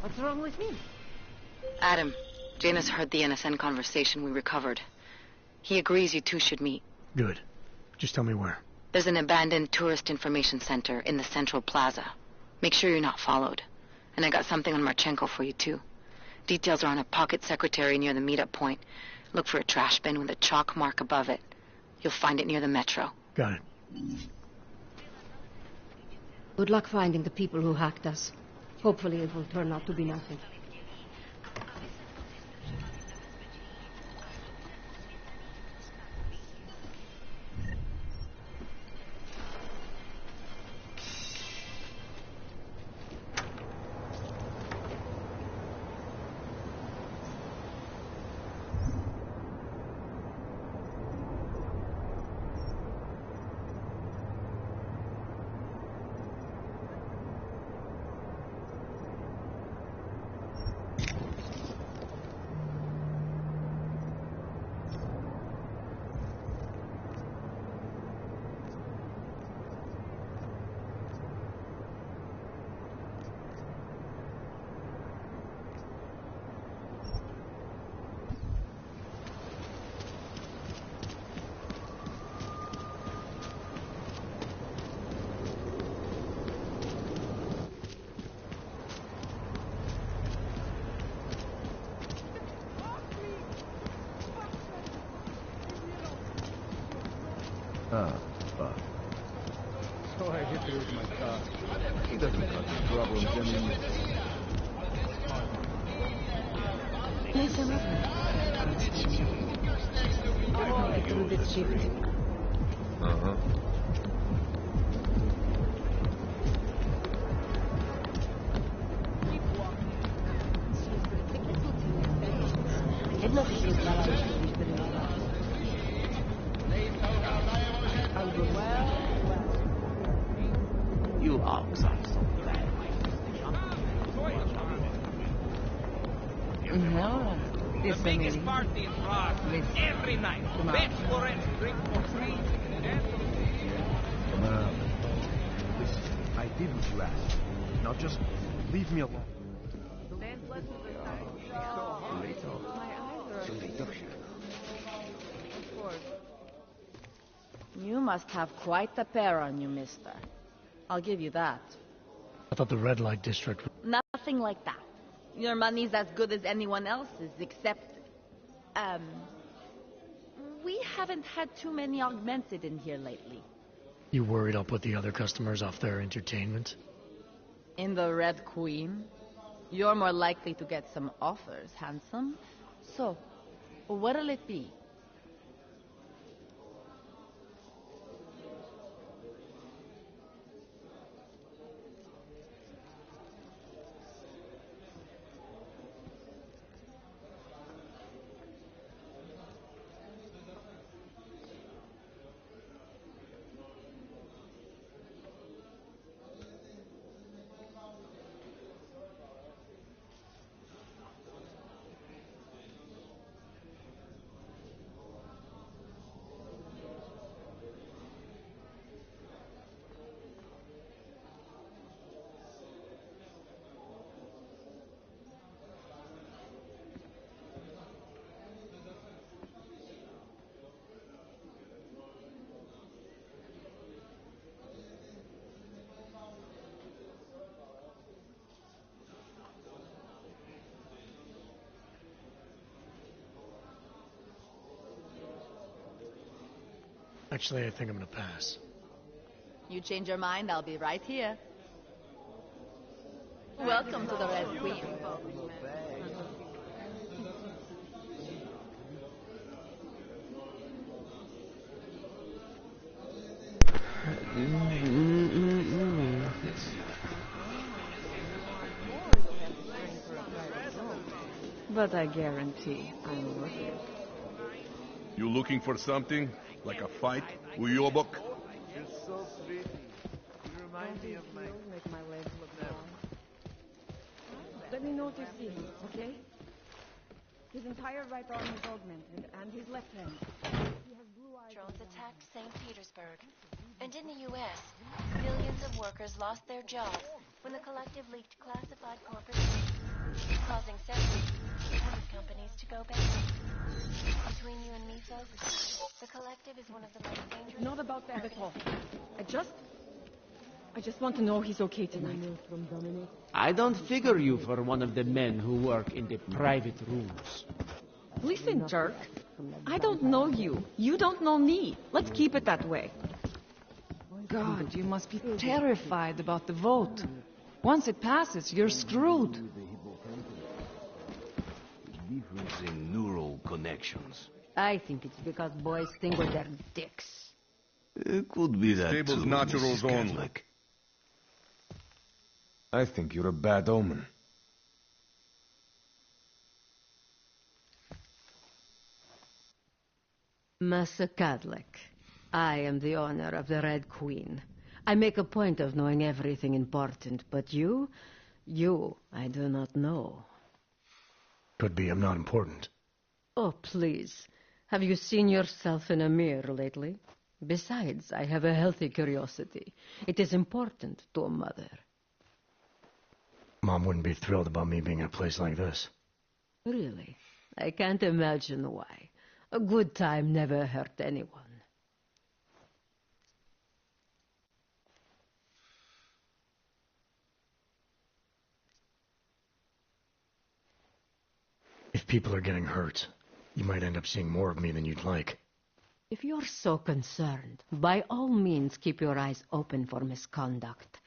What's wrong with me? Adam, Janus heard the NSN conversation we recovered. He agrees you two should meet. Good. Just tell me where. There's an abandoned tourist information center in the central plaza. Make sure you're not followed. And I got something on Marchenko for you, too. Details are on a pocket secretary near the meetup point. Look for a trash bin with a chalk mark above it. You'll find it near the metro. Got it. Good luck finding the people who hacked us. Hopefully it will turn out to be nothing. Ah, fuck. So I hit it with my car. He doesn't cause me problems, I mean... Through this shift. Uh-huh. You ox are so bad. No, The biggest party in Prague. Every night. Bachelorette drink for free. Come on. Listen, I did what you asked. Now just leave me alone. You must have quite a pair on you, mister. I'll give you that. I thought the red light district... Nothing like that. Your money's as good as anyone else's, except... we haven't had too many augmented in here lately. You worried I'll put the other customers off their entertainment? In the Red Queen, you're more likely to get some offers, handsome. So, what'll it be? Actually, I think I'm gonna pass. You change your mind, I'll be right here. Welcome to the Red Queen. But I guarantee I'm worth it. You looking for something? Like a fight? Uyobok? You're so pretty. You remind me of my... Make my legs look long. Let me know if you see him, okay? His entire right arm is augmented, and his left hand. He has blue eyes. Drones attacked St. Petersburg. And in the U.S., millions of workers lost their jobs when the collective leaked classified corporate data, causing several hundred companies to go bankrupt. Between you and me, folks, the collective is one of the most dangerous... Not about that at all. I just want to know he's okay tonight. I don't figure you for one of the men who work in the private rooms. Listen, jerk. I don't know you. You don't know me. Let's keep it that way. God, you must be terrified about the vote. Once it passes, you're screwed. Difference in neural connections. I think it's because boys think with their dicks. It could be that Stable's too, naturals Mrs. only. Catholic. I think you're a bad omen. Master Catholic, I am the owner of the Red Queen. I make a point of knowing everything important, but you, I do not know. Could be I'm not important. Oh, please. Have you seen yourself in a mirror lately? Besides, I have a healthy curiosity. It is important to a mother. Mom wouldn't be thrilled about me being in a place like this. Really? I can't imagine why. A good time never hurt anyone. If people are getting hurt, you might end up seeing more of me than you'd like. If you're so concerned, by all means keep your eyes open for misconduct.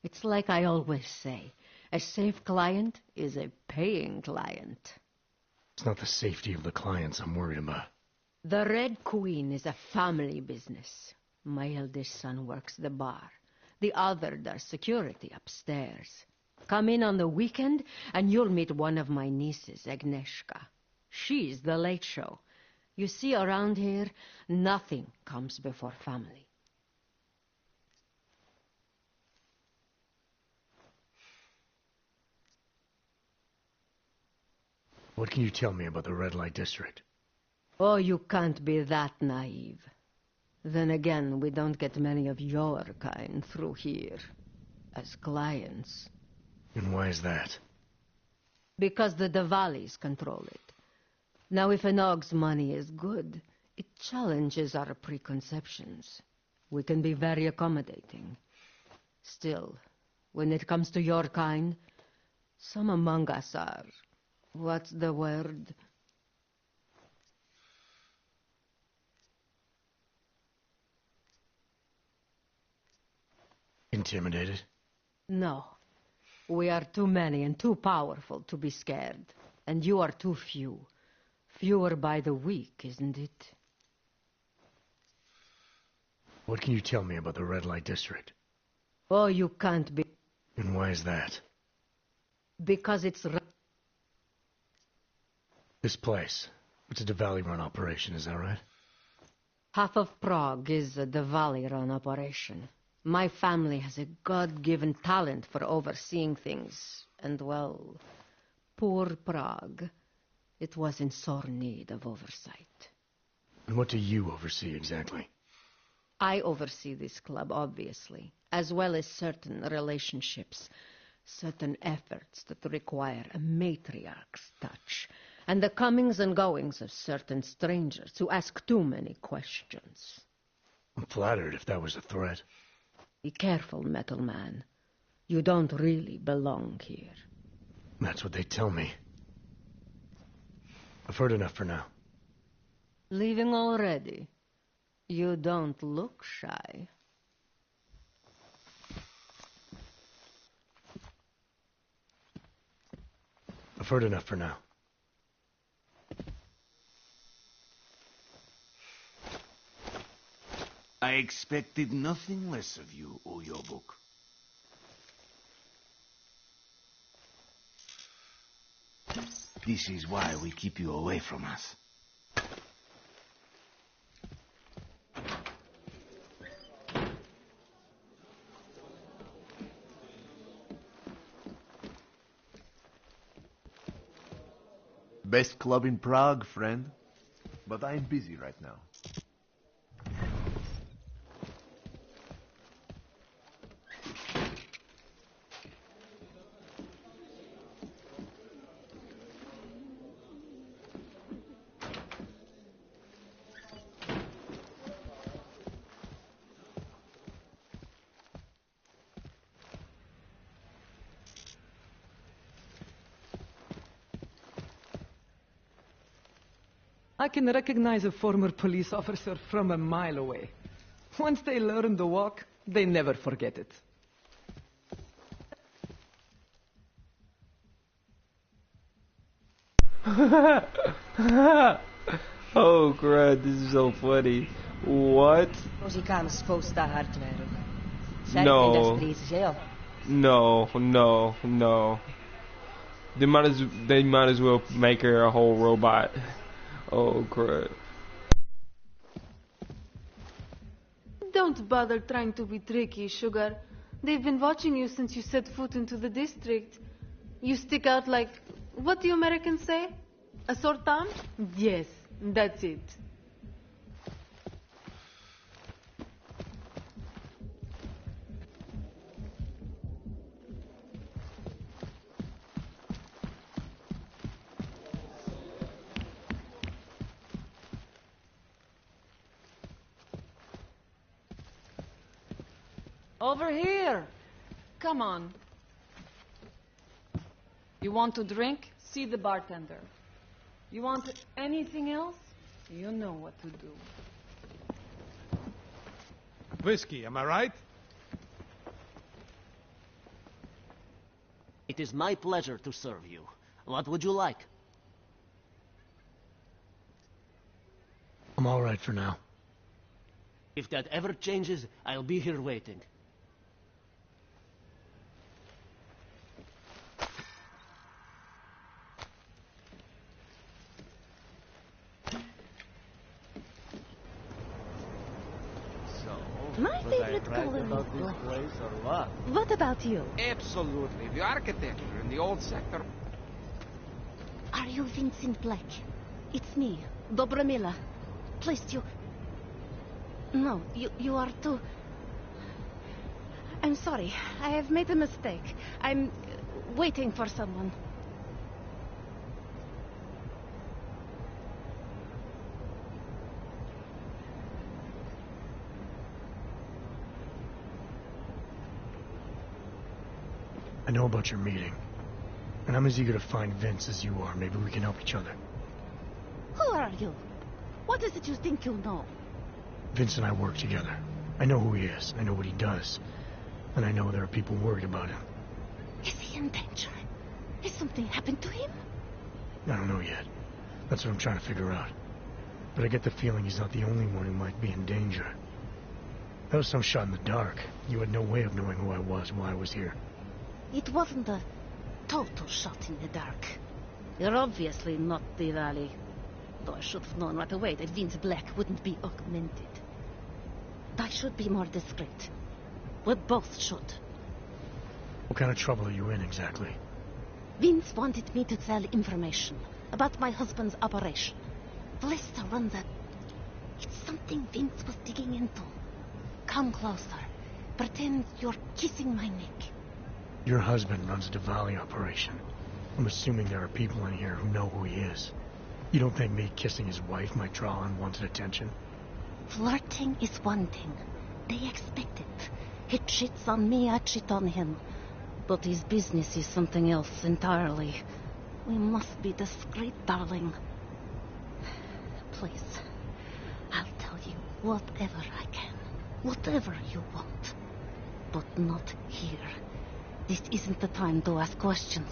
It's like I always say, a safe client is a paying client. It's not the safety of the clients I'm worried about. The Red Queen is a family business. My eldest son works the bar. The other does security upstairs. Come in on the weekend and you'll meet one of my nieces, Agnieszka. She's the late show. You see, around here, nothing comes before family. What can you tell me about the red light district? Oh, you can't be that naive. Then again, we don't get many of your kind through here, as clients. And why is that? Because the Diwalis control it. Now, if an Og's money is good, it challenges our preconceptions. We can be very accommodating. Still, when it comes to your kind, some among us are... what's the word? Intimidated? No. We are too many and too powerful to be scared. And you are too few. Fewer by the week, isn't it? What can you tell me about the red light district? Oh, you can't be... And why is that? Because it's... This place. It's a Diwali-run operation, is that right? Half of Prague is a Diwali-run operation. My family has a God-given talent for overseeing things. And, well, poor Prague. It was in sore need of oversight. And what do you oversee exactly? I oversee this club, obviously, as well as certain relationships, certain efforts that require a matriarch's touch, and the comings and goings of certain strangers who ask too many questions. I'm flattered if that was a threat. Be careful, Metal Man. You don't really belong here. That's what they tell me. I've heard enough for now. Leaving already? You don't look shy. I've heard enough for now. I expected nothing less of you, Oyobuk. This is why we keep you away from us. Best club in Prague, friend. But I'm busy right now. I can recognize a former police officer from a mile away. Once they learn the walk, they never forget it. Oh, crud, this is so funny. What? Muzikant sposta hardware. No. Industrie, No, no, no. They might as well make her a whole robot. Oh, crud. Don't bother trying to be tricky, Sugar. They've been watching you since you set foot into the district. You stick out like, what do you Americans say? A sore thumb? Yes, that's it. Over here. Come on. You want to drink? See the bartender. You want anything else? You know what to do. Whiskey, am I right? It is my pleasure to serve you. What would you like? I'm all right for now. If that ever changes, I'll be here waiting. My favorite color is black. What about you? Absolutely. The architecture in the old sector. Are you Vincent Black? It's me, Dobramila. Please, you... No, you are too... I'm sorry. I have made a mistake. I'm waiting for someone. I know about your meeting. And I'm as eager to find Vince as you are. Maybe we can help each other. Who are you? What is it you think you know? Vince and I work together. I know who he is. I know what he does. And I know there are people worried about him. Is he in danger? Has something happened to him? I don't know yet. That's what I'm trying to figure out. But I get the feeling he's not the only one who might be in danger. That was some shot in the dark. You had no way of knowing who I was while I was here. It wasn't a total shot in the dark. You're obviously not the rally. Though I should have known right away that Vince Black wouldn't be augmented. I should be more discreet. We both should. What kind of trouble are you in exactly? Vince wanted me to tell information about my husband's operation. Vlista runs a... It's something Vince was digging into. Come closer. Pretend you're kissing my neck. Your husband runs a Diwali operation. I'm assuming there are people in here who know who he is. You don't think me kissing his wife might draw unwanted attention? Flirting is one thing. They expect it. He cheats on me, I cheat on him. But his business is something else entirely. We must be discreet, darling. Please, I'll tell you whatever I can. Whatever you want. But not here. This isn't the time to ask questions.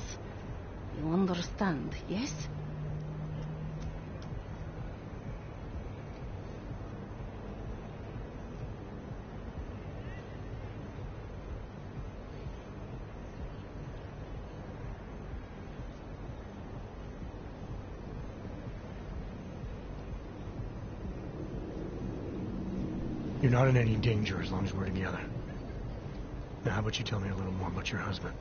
You understand, yes? You're not in any danger as long as we're together. Now, how about you tell me a little more about your husband?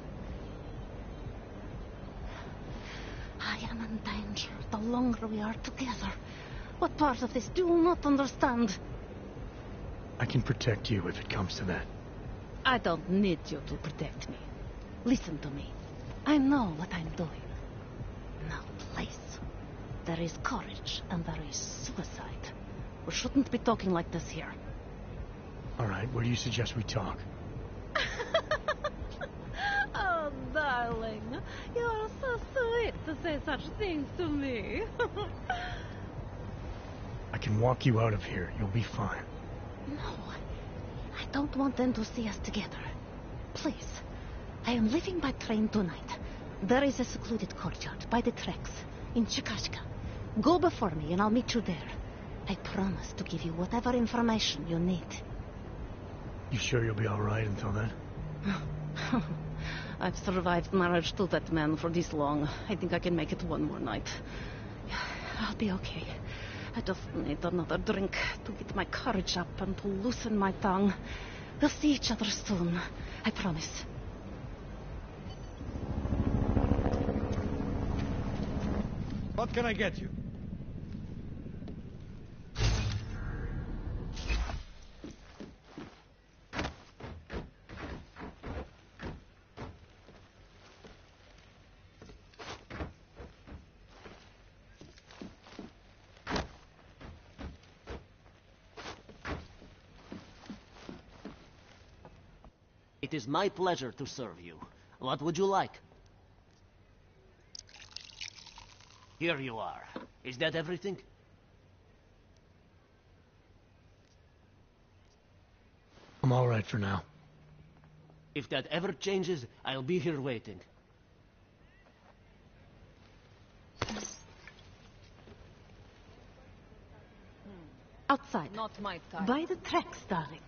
I am in danger the longer we are together. What part of this do you not understand? I can protect you if it comes to that. I don't need you to protect me. Listen to me. I know what I'm doing. Now, please. There is courage and there is suicide. We shouldn't be talking like this here. All right, where do you suggest we talk? Oh, darling. You are so sweet to say such things to me. I can walk you out of here. You'll be fine. No. I don't want them to see us together. Please. I am leaving by train tonight. There is a secluded courtyard by the tracks in Chikashka. Go before me and I'll meet you there. I promise to give you whatever information you need. You sure you'll be all right until then? I've survived marriage to that man for this long. I think I can make it one more night. I'll be okay. I just need another drink to get my courage up and to loosen my tongue. We'll see each other soon. I promise. What can I get you? It is my pleasure to serve you. What would you like? Here you are. Is that everything? I'm all right for now. If that ever changes, I'll be here waiting. Outside. Not my type. By the tracks, darling.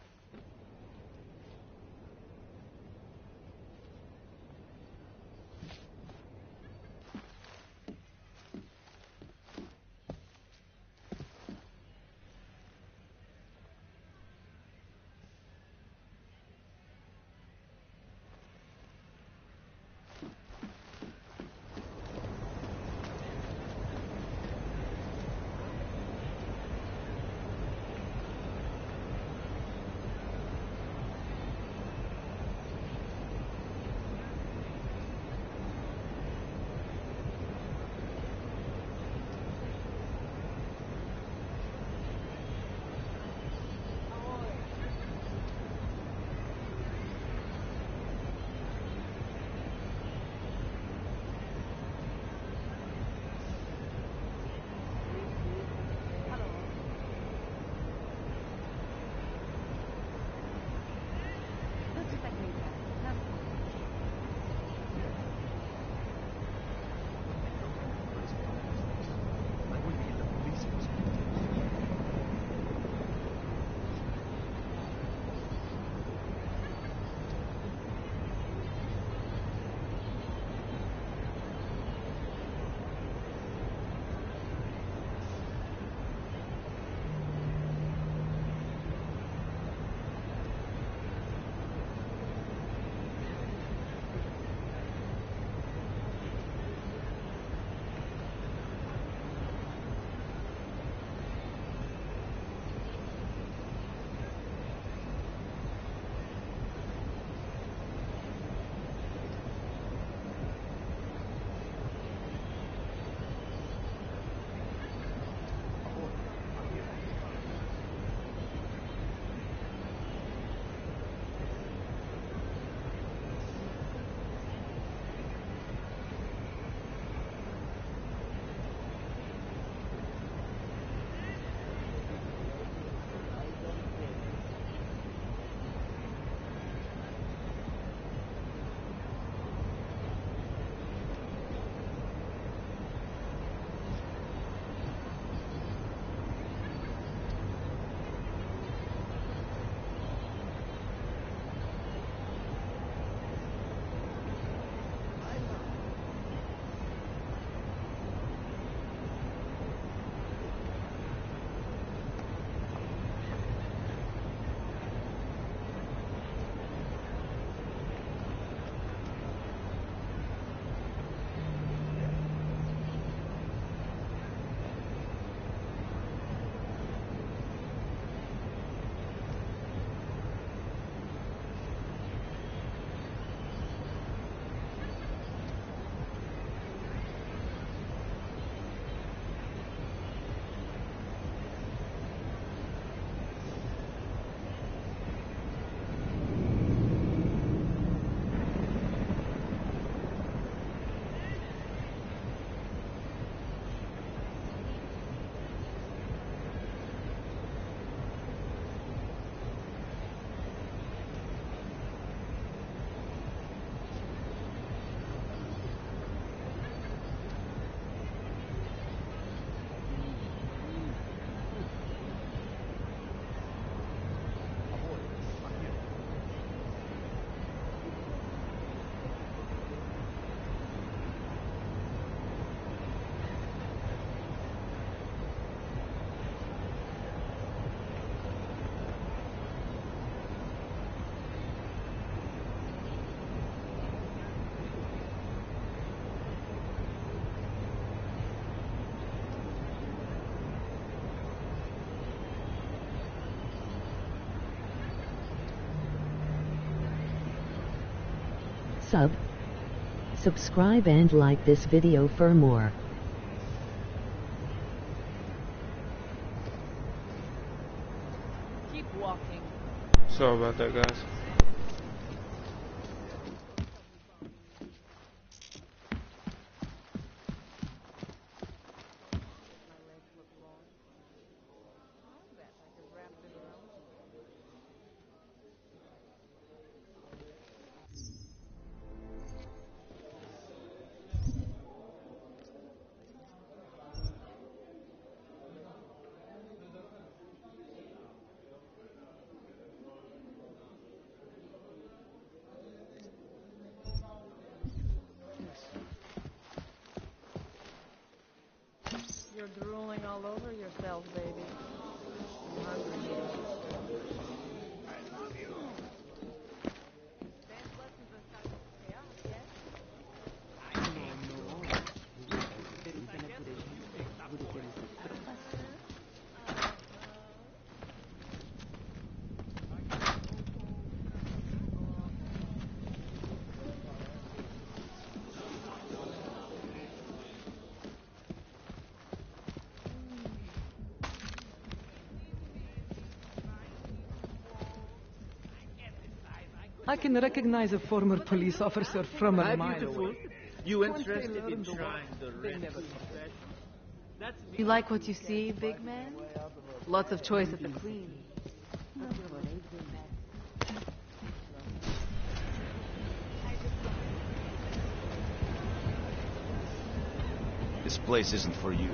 Subscribe and like this video for more. Keep walking. Sorry about that, guys. yourself, baby. I'm hungry. I can recognize a former police officer from a Hi, mile beautiful. away. You interested in trying the rescue session? You like what you see, big man? Lots of choice at the Queen. This place isn't for you.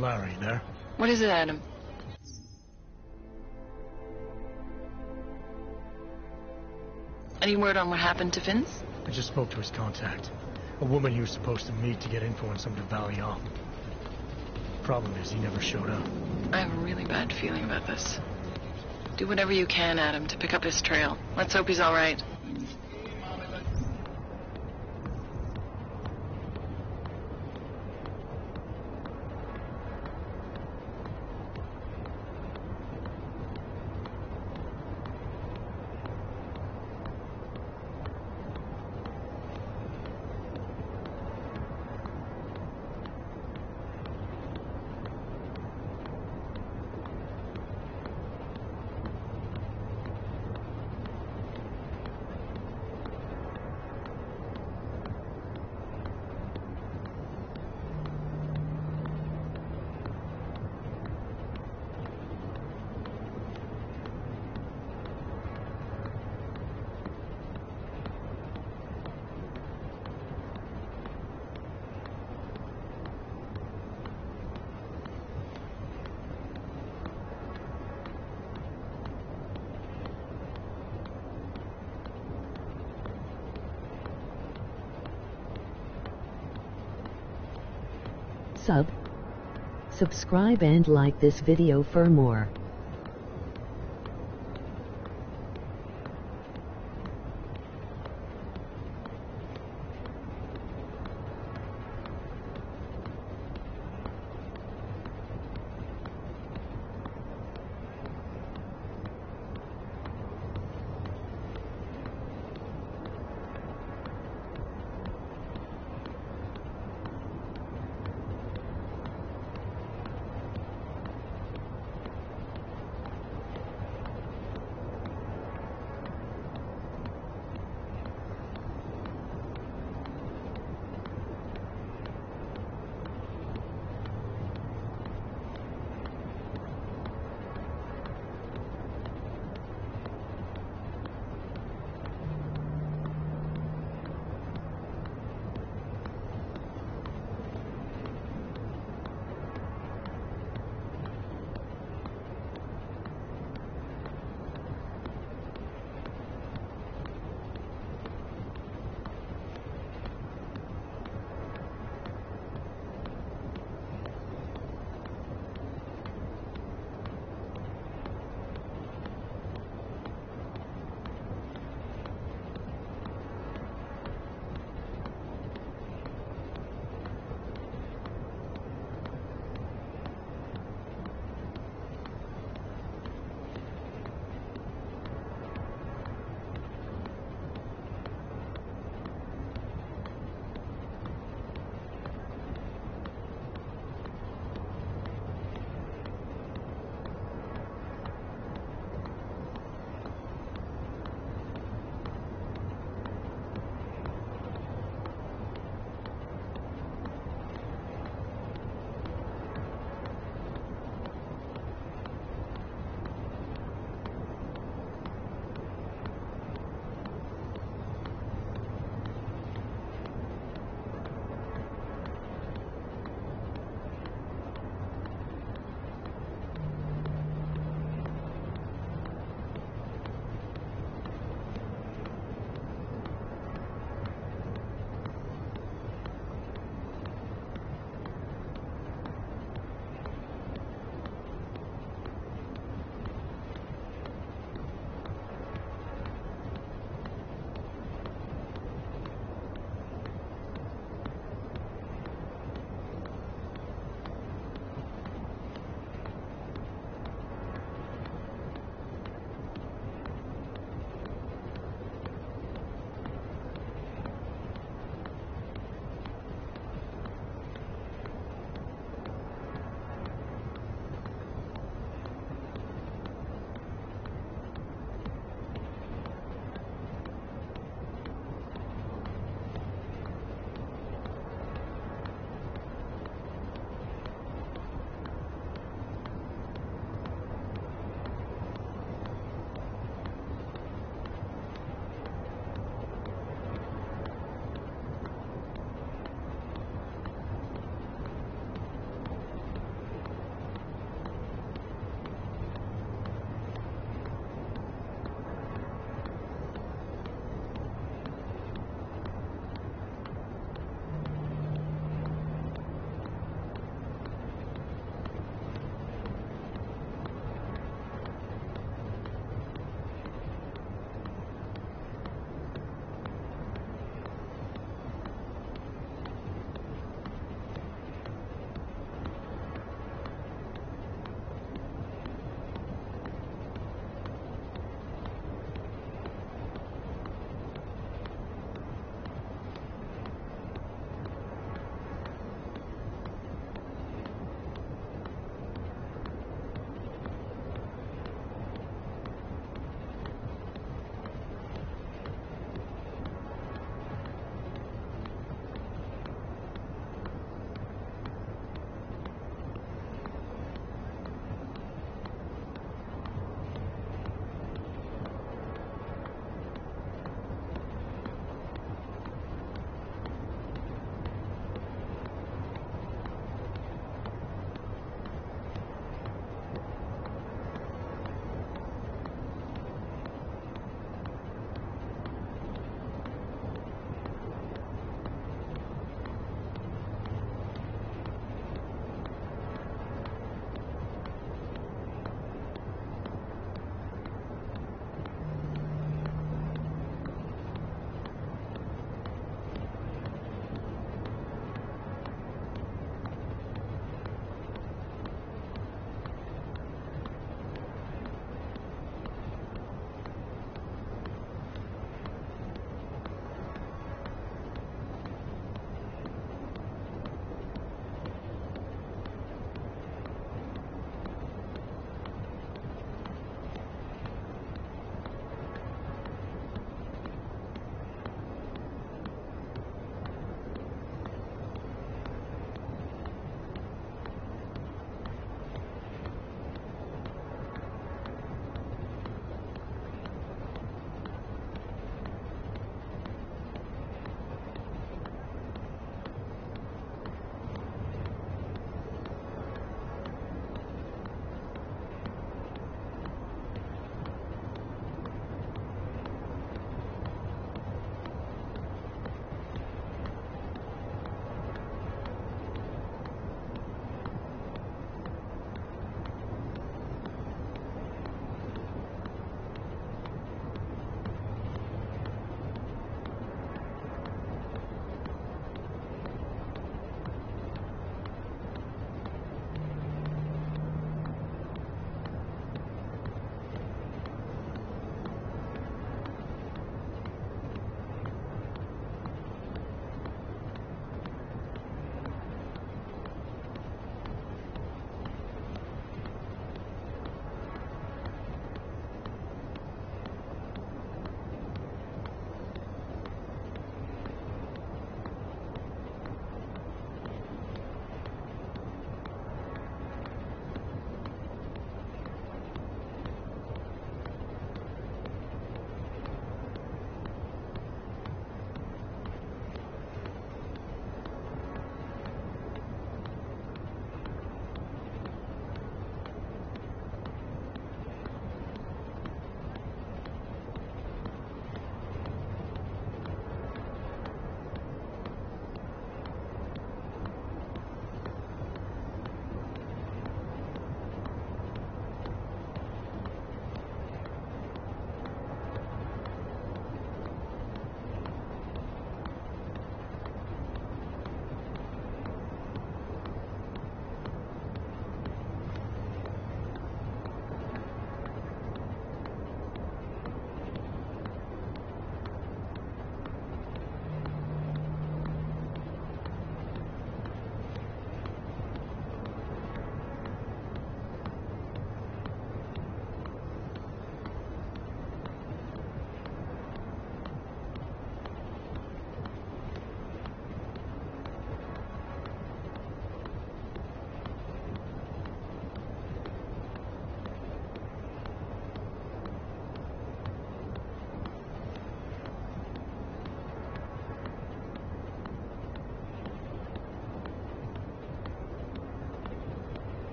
Larry, there? What is it, Adam? Any word on what happened to Vince? I just spoke to his contact. A woman he was supposed to meet to get info on some Valiant. Problem is, he never showed up. I have a really bad feeling about this. Do whatever you can, Adam, to pick up his trail. Let's hope he's all right. Subscribe and like this video for more.